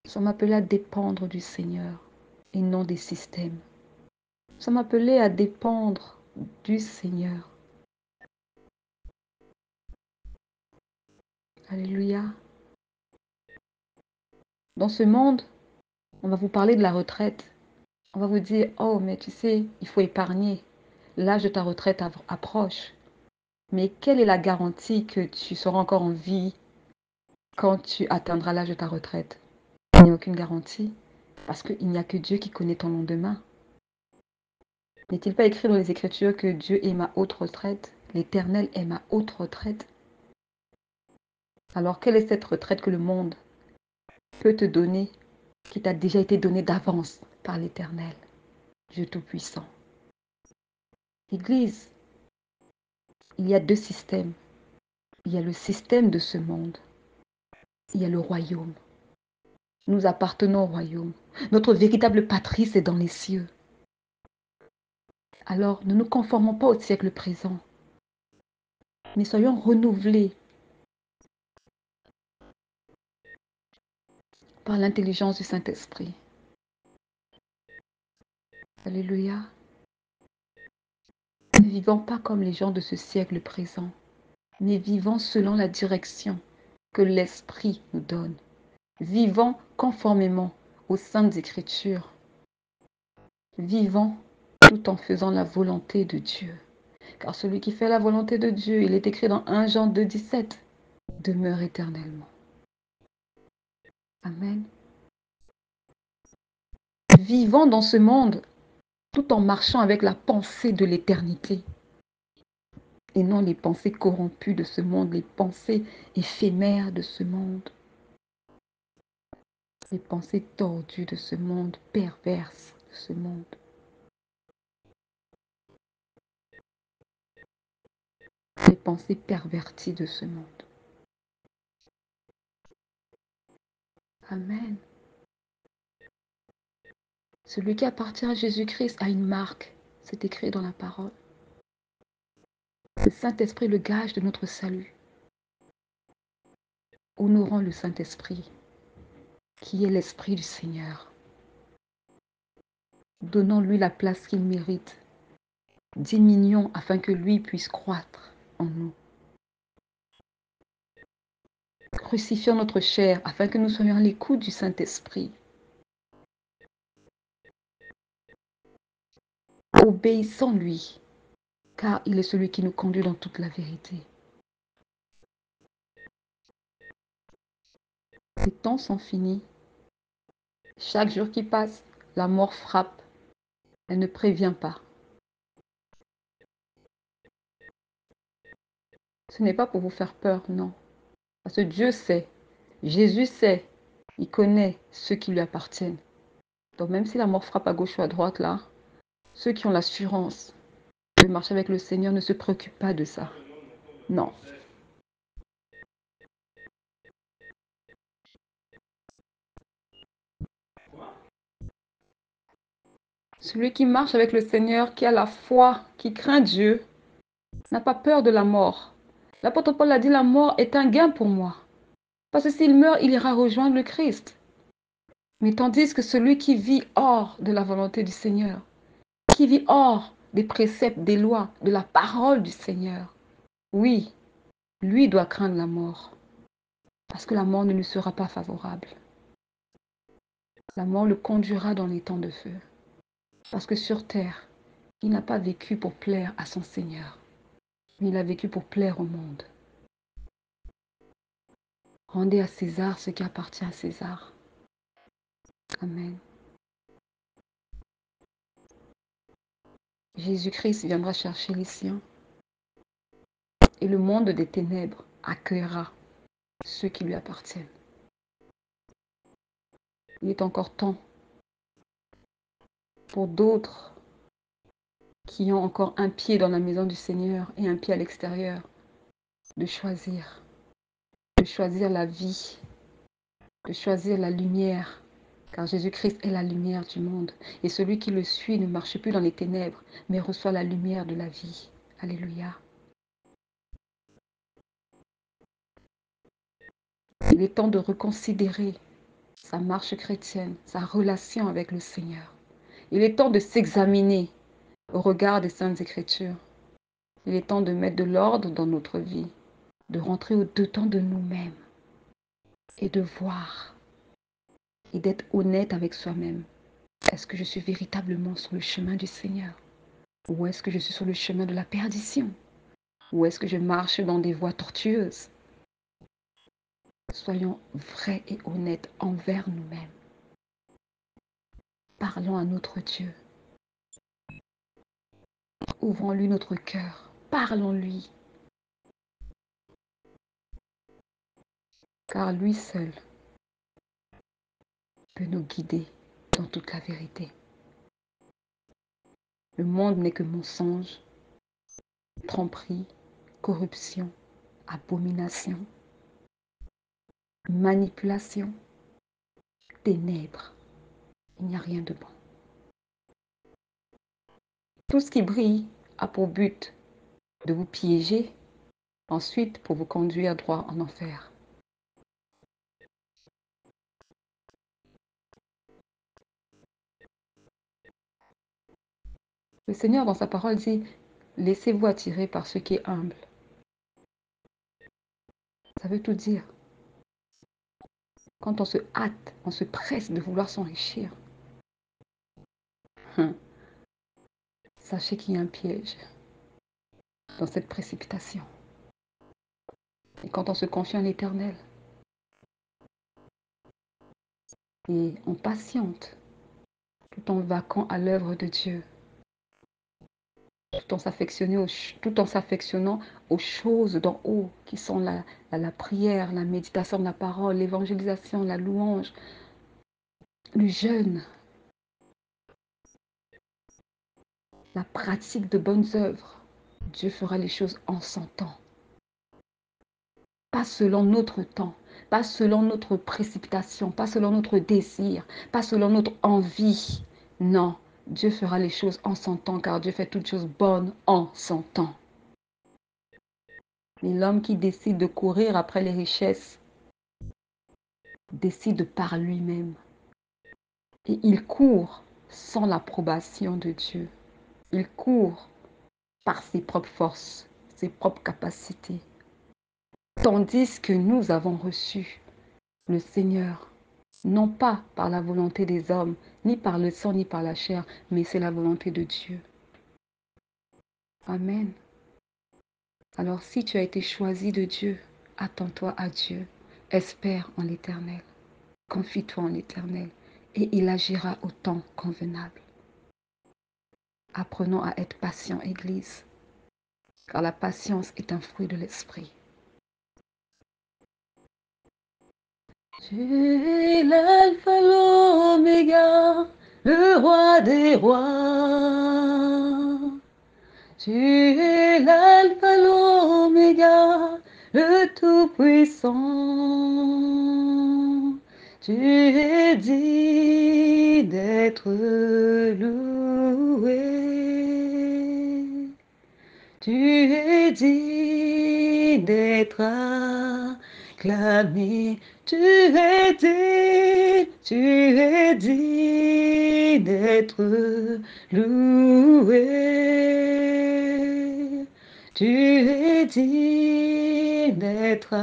Nous sommes appelés à dépendre du Seigneur et non des systèmes. Nous sommes appelés à dépendre du Seigneur. Alléluia. Dans ce monde, on va vous parler de la retraite. On va vous dire, oh, mais tu sais, il faut épargner. L'âge de ta retraite approche. Mais quelle est la garantie que tu seras encore en vie quand tu atteindras l'âge de ta retraite? Il n'y a aucune garantie. Parce qu'il n'y a que Dieu qui connaît ton lendemain. N'est-il pas écrit dans les Écritures que Dieu est ma haute retraite? L'Éternel est ma haute retraite. Alors, quelle est cette retraite que le monde peut te donner, qui t'a déjà été donnée d'avance par l'Éternel, Dieu Tout-Puissant? Église, il y a deux systèmes. Il y a le système de ce monde. Il y a le royaume. Nous appartenons au royaume. Notre véritable patrie, c'est dans les cieux. Alors, ne nous conformons pas au siècle présent, mais soyons renouvelés par l'intelligence du Saint-Esprit. Alléluia. Ne vivons pas comme les gens de ce siècle présent, mais vivons selon la direction que l'Esprit nous donne. Vivons conformément aux Saintes Écritures. Vivons tout en faisant la volonté de Dieu. Car celui qui fait la volonté de Dieu, il est écrit dans 1 Jean 2, 17, demeure éternellement. Amen. Vivons dans ce monde tout en marchant avec la pensée de l'éternité et non les pensées corrompues de ce monde, les pensées éphémères de ce monde, les pensées tordues de ce monde, perverses de ce monde. Les pensées perverties de ce monde. Amen. Celui qui appartient à Jésus-Christ a une marque, c'est écrit dans la parole. Le Saint-Esprit, le gage de notre salut. Honorons le Saint-Esprit, qui est l'Esprit du Seigneur. Donnons-lui la place qu'il mérite. Diminuons afin que lui puisse croître en nous. Crucifions notre chair afin que nous soyons à l'écoute du Saint-Esprit. Obéissons-lui, car il est celui qui nous conduit dans toute la vérité. Les temps sont finis. Chaque jour qui passe, la mort frappe. Elle ne prévient pas. Ce n'est pas pour vous faire peur, non. Parce que Dieu sait, Jésus sait, il connaît ceux qui lui appartiennent. Donc même si la mort frappe à gauche ou à droite, là, ceux qui ont l'assurance de marcher avec le Seigneur ne se préoccupent pas de ça. Non. Celui qui marche avec le Seigneur, qui a la foi, qui craint Dieu, n'a pas peur de la mort. L'apôtre Paul a dit, la mort est un gain pour moi. Parce que s'il meurt, il ira rejoindre le Christ. Mais tandis que celui qui vit hors de la volonté du Seigneur, qui vit hors des préceptes, des lois, de la parole du Seigneur, oui, lui doit craindre la mort. Parce que la mort ne lui sera pas favorable. La mort le conduira dans les temps de feu. Parce que sur terre, il n'a pas vécu pour plaire à son Seigneur, mais il a vécu pour plaire au monde. Rendez à César ce qui appartient à César. Amen. Jésus-Christ viendra chercher les siens. Et le monde des ténèbres accueillera ceux qui lui appartiennent. Il est encore temps pour d'autres qui ont encore un pied dans la maison du Seigneur et un pied à l'extérieur de choisir la vie, de choisir la lumière, car Jésus-Christ est la lumière du monde. Et celui qui le suit ne marche plus dans les ténèbres, mais reçoit la lumière de la vie. Alléluia. Il est temps de reconsidérer sa marche chrétienne, sa relation avec le Seigneur. Il est temps de s'examiner au regard des Saintes Écritures. Il est temps de mettre de l'ordre dans notre vie, de rentrer au-dedans de nous-mêmes et de voir et d'être honnête avec soi-même. Est-ce que je suis véritablement sur le chemin du Seigneur? Ou est-ce que je suis sur le chemin de la perdition? Ou est-ce que je marche dans des voies tortueuses? Soyons vrais et honnêtes envers nous-mêmes. Parlons à notre Dieu. Ouvrons-lui notre cœur. Parlons-lui. Car lui seul peut nous guider dans toute la vérité. Le monde n'est que mensonge, tromperie, corruption, abomination, manipulation, ténèbres. Il n'y a rien de bon. Tout ce qui brille a pour but de vous piéger, ensuite pour vous conduire droit en enfer. Le Seigneur, dans sa parole, dit, laissez-vous attirer par ce qui est humble. Ça veut tout dire. Quand on se hâte, on se presse de vouloir s'enrichir, sachez qu'il y a un piège dans cette précipitation. Et quand on se confie en l'Éternel, et on patiente, tout en vaquant à l'œuvre de Dieu, tout en s'affectionnant aux choses d'en haut, qui sont la prière, la méditation de la parole, l'évangélisation, la louange, le jeûne, la pratique de bonnes œuvres. Dieu fera les choses en son temps. Pas selon notre temps, pas selon notre précipitation, pas selon notre désir, pas selon notre envie. Non, Dieu fera les choses en son temps, car Dieu fait toutes choses bonnes en son temps. Mais l'homme qui décide de courir après les richesses décide par lui-même. Et il court sans l'approbation de Dieu. Il court par ses propres forces, ses propres capacités. Tandis que nous avons reçu le Seigneur, non pas par la volonté des hommes, ni par le sang, ni par la chair, mais c'est la volonté de Dieu. Amen. Alors si tu as été choisi de Dieu, attends-toi à Dieu. Espère en l'Éternel. Confie-toi en l'Éternel et il agira au temps convenable. Apprenons à être patients, Église, car la patience est un fruit de l'Esprit. Tu es l'alpha, l'oméga, le roi des rois. Tu es l'alpha, l'oméga, le tout-puissant. Tu es dit d'être loué. Tu es dit d'être acclamé. Tu es dit d'être loué. Tu es dit d'être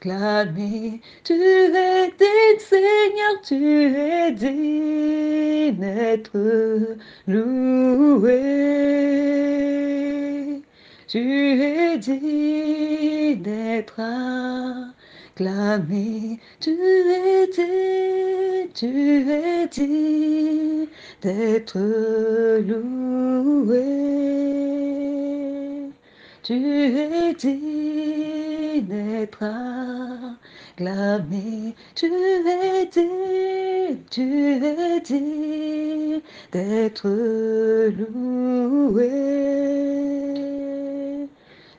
acclamé. Tu es dit, Seigneur, tu es dit d'être loué. Tu es dit d'être clamé. Tu es digne d'être loué. Tu es digne d'être acclamé. Tu es digne d'être loué.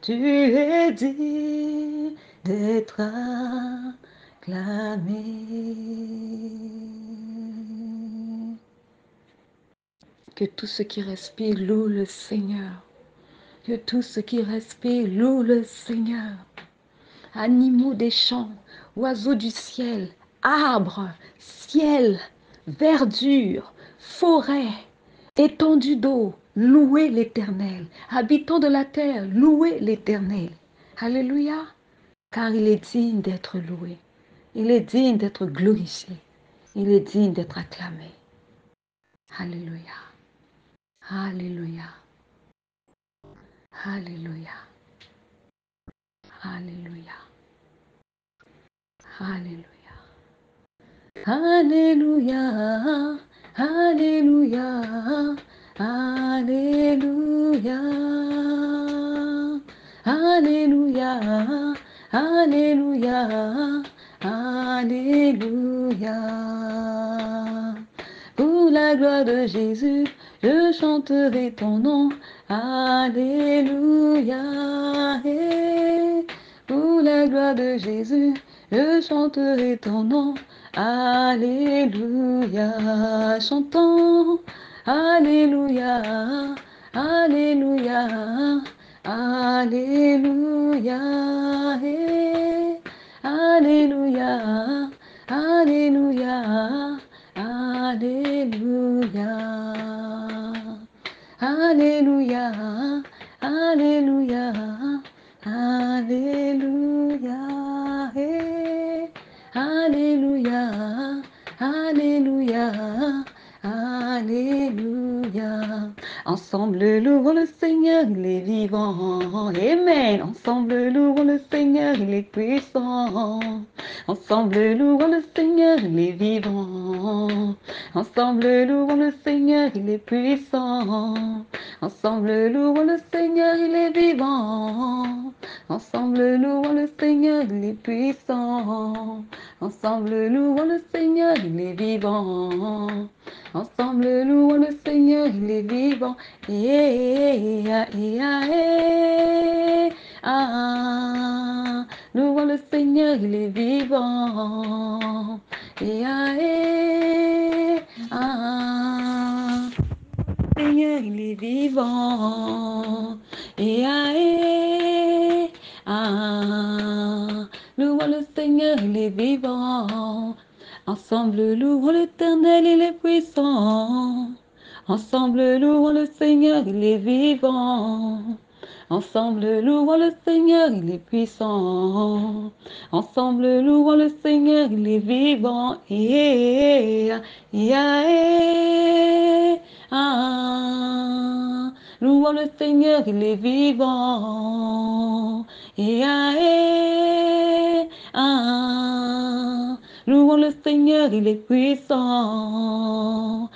Tu es digne d'être acclamé. Que tout ce qui respire loue le Seigneur. Que tout ce qui respire loue le Seigneur. Animaux des champs, oiseaux du ciel, arbres, ciel, verdure, forêt, étendue d'eau, louez l'Éternel. Habitants de la terre, louez l'Éternel. Alléluia, car il est digne d'être loué. Il est digne d'être glorifié. Il est digne d'être acclamé. Alléluia. Alléluia. Alléluia. Alléluia. Alléluia. Alléluia. Alléluia. Alléluia. Alléluia. Alléluia. Alléluia. Pour la gloire de Jésus, je chanterai ton nom. Alléluia. Et pour la gloire de Jésus, je chanterai ton nom. Alléluia. Chantons. Alléluia. Alléluia. Alléluia. Et Alléluia. Alléluia. Alléluia. Alléluia. Alléluia. Alléluia. Hey. Alléluia. Alléluia. Alléluia. Ensemble louons le Seigneur, il est vivant. Amen. Ensemble louons le Seigneur, il est puissant. Ensemble louons le Seigneur, il est vivant. Ensemble louons le Seigneur, il est puissant. Ensemble louons le Seigneur, il est vivant. Ensemble louons le Seigneur, il est puissant. Ensemble louons le Seigneur, il est vivant. Ensemble louons le Seigneur, il est vivant. Louons le Seigneur, il est vivant. Seigneur, il est vivant. Louons le Seigneur, il est vivant. Ensemble, louons l'Éternel, il est puissant. Ensemble, louons le Seigneur, il est vivant. Ensemble, louons le Seigneur, il est puissant. Ensemble, louons le Seigneur, il est vivant. Louons le Seigneur, il est vivant. Louons le Seigneur, il est puissant.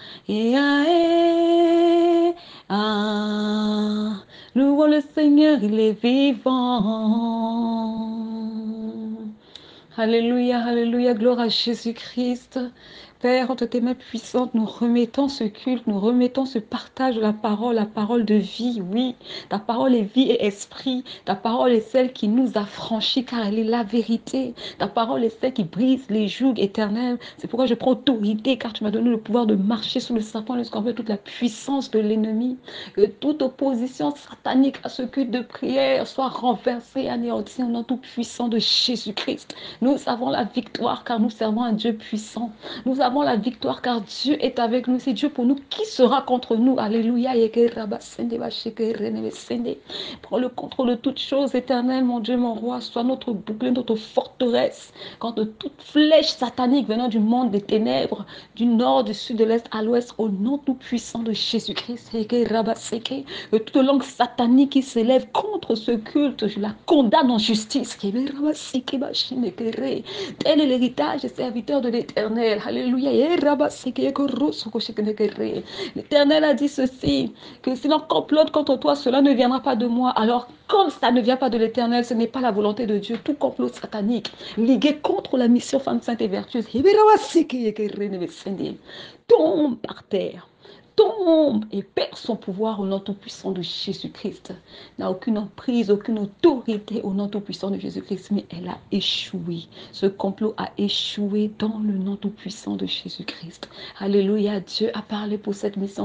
Louons le Seigneur, il est vivant. Alléluia, alléluia, gloire à Jésus-Christ. Père, entre tes mains puissantes, nous remettons ce culte, nous remettons ce partage de la parole de vie, oui. Ta parole est vie et esprit. Ta parole est celle qui nous a franchis car elle est la vérité. Ta parole est celle qui brise les jougs éternels. C'est pourquoi je prends autorité car tu m'as donné le pouvoir de marcher sous le serpent et le scorpion, toute la puissance de l'ennemi. Que toute opposition satanique à ce culte de prière soit renversée, anéantie au nom tout puissant de Jésus-Christ. Nous avons la victoire car nous servons un Dieu puissant. Nous avons avons la victoire car Dieu est avec nous. C'est Dieu pour nous. Qui sera contre nous? Alléluia. Prends le contrôle de toutes choses, éternel, mon Dieu, mon roi. Sois notre bouclier, notre forteresse. Contre toute flèche satanique venant du monde des ténèbres, du nord, du sud, de l'est à l'ouest, au nom tout puissant de Jésus-Christ. Que toute langue satanique qui s'élève contre ce culte, je la condamne en justice. Tel est l'héritage des serviteurs de l'Éternel. Alléluia. L'Éternel a dit ceci, que si l'on complote contre toi, cela ne viendra pas de moi. Alors, comme ça ne vient pas de l'Éternel, ce n'est pas la volonté de Dieu. Tout complot satanique, ligué contre la mission femme sainte et vertueuse, tombe par terre, tombe et perd son pouvoir au nom tout-puissant de Jésus-Christ. N'a aucune emprise, aucune autorité au nom tout-puissant de Jésus-Christ, mais elle a échoué. Ce complot a échoué dans le nom tout-puissant de Jésus-Christ. Alléluia, Dieu a parlé pour cette mission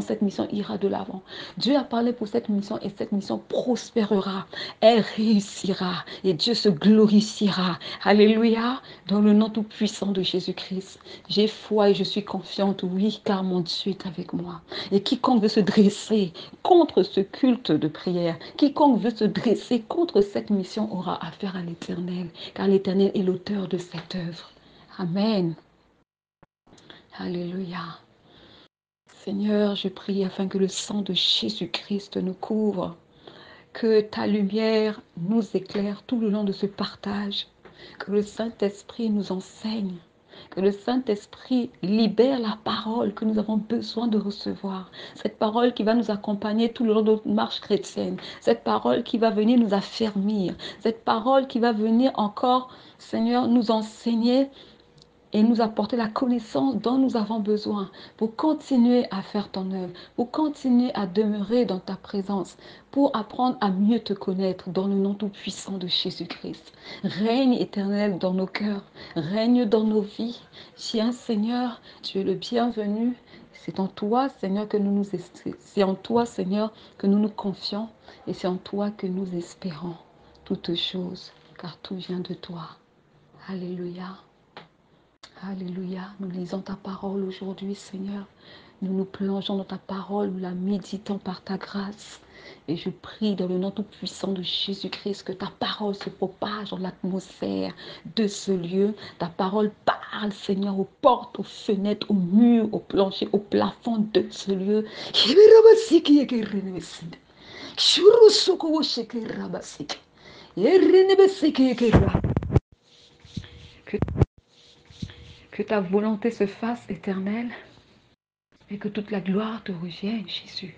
ira de l'avant. Dieu a parlé pour cette mission et cette mission prospérera. Elle réussira et Dieu se glorifiera. Alléluia, dans le nom tout-puissant de Jésus-Christ. J'ai foi et je suis confiante, oui, car mon Dieu est avec moi. Et quiconque veut se dresser contre ce culte de prière, quiconque veut se dresser contre cette mission aura affaire à l'Éternel, car l'Éternel est l'auteur de cette œuvre. Amen. Alléluia. Seigneur, je prie afin que le sang de Jésus-Christ nous couvre, que ta lumière nous éclaire tout le long de ce partage, que le Saint-Esprit nous enseigne, que le Saint-Esprit libère la parole que nous avons besoin de recevoir. Cette parole qui va nous accompagner tout le long de notre marche chrétienne. Cette parole qui va venir nous affermir. Cette parole qui va venir encore, Seigneur, nous enseigner et nous apporter la connaissance dont nous avons besoin pour continuer à faire ton œuvre, pour continuer à demeurer dans ta présence, pour apprendre à mieux te connaître dans le nom tout-puissant de Jésus-Christ. Règne éternel dans nos cœurs, règne dans nos vies. Tiens Seigneur, tu es le bienvenu. C'est en toi Seigneur que c'est en toi Seigneur que nous nous confions et c'est en toi que nous espérons toutes choses, car tout vient de toi. Alléluia. Alléluia, nous lisons ta parole aujourd'hui, Seigneur. Nous nous plongeons dans ta parole, nous la méditons par ta grâce. Et je prie dans le nom tout-puissant de Jésus-Christ que ta parole se propage dans l'atmosphère de ce lieu. Ta parole parle, Seigneur, aux portes, aux fenêtres, aux murs, aux planchers, au plafond de ce lieu. Que ta volonté se fasse éternelle et que toute la gloire te revienne, Jésus.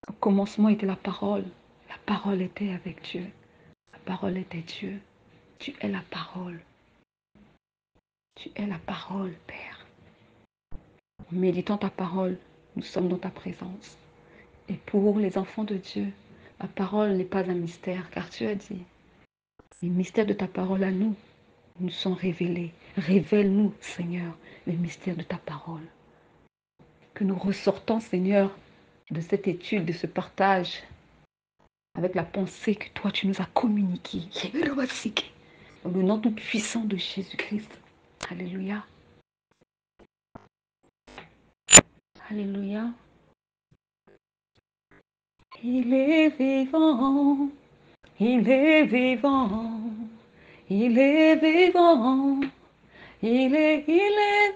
Au commencement était la parole était avec Dieu, la parole était Dieu. Tu es la parole, Père. En méditant ta parole, nous sommes dans ta présence. Et pour les enfants de Dieu, la parole n'est pas un mystère, car tu as dit, les mystères de ta parole à nous sont révélés. Révèle-nous, Seigneur, les mystères de ta parole. Que nous ressortons, Seigneur, de cette étude, de ce partage, avec la pensée que toi, tu nous as communiquée. Dans le nom tout puissant de Jésus-Christ. Alléluia. Alléluia. Il est vivant. Il est vivant. Il est vivant. Il est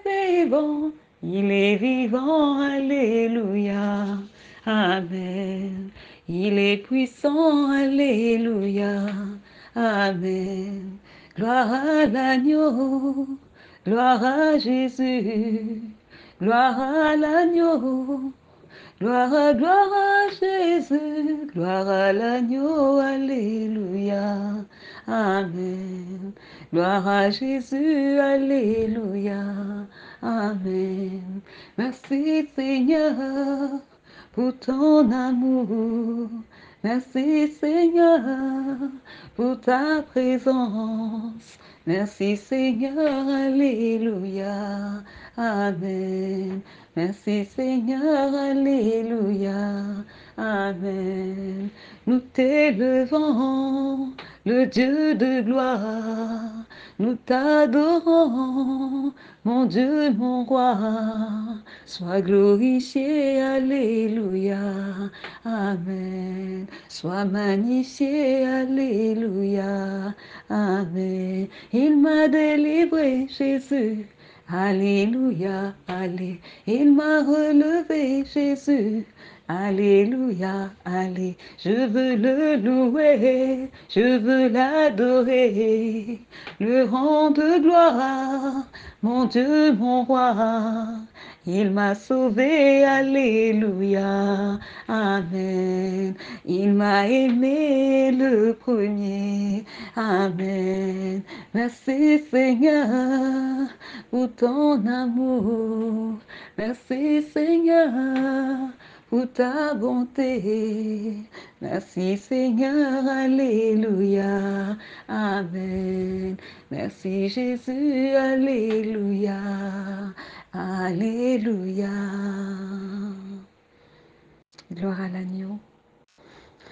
vivant. Il est vivant. Alléluia. Amen. Il est puissant. Alléluia. Amen. Gloire à l'agneau. Gloire à Jésus. Gloire à l'agneau. Gloire à Jésus, gloire à l'agneau, alléluia, amen. Gloire à Jésus, alléluia, amen. Merci Seigneur pour ton amour. Merci Seigneur pour ta présence. Merci Seigneur, alléluia, amen. Merci Seigneur, alléluia, amen. Nous t'élevons, le Dieu de gloire. Nous t'adorons, mon Dieu, mon roi. Sois glorifié, alléluia. Amen. Sois magnifié, alléluia. Amen. Il m'a délivré, Jésus. Alléluia, allez. Il m'a relevé, Jésus. Alléluia, allez. Je veux le louer, je veux l'adorer, le rendre gloire, mon Dieu, mon roi. Il m'a sauvé, alléluia, amen. Il m'a aimé le premier, amen. Merci Seigneur pour ton amour, merci Seigneur pour ta bonté. Merci Seigneur, alléluia, amen. Merci Jésus, alléluia, alléluia. Gloire à l'agneau,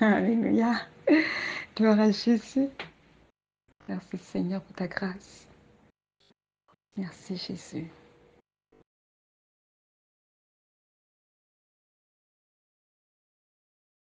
alléluia. Gloire à Jésus. Merci Seigneur pour ta grâce. Merci Jésus.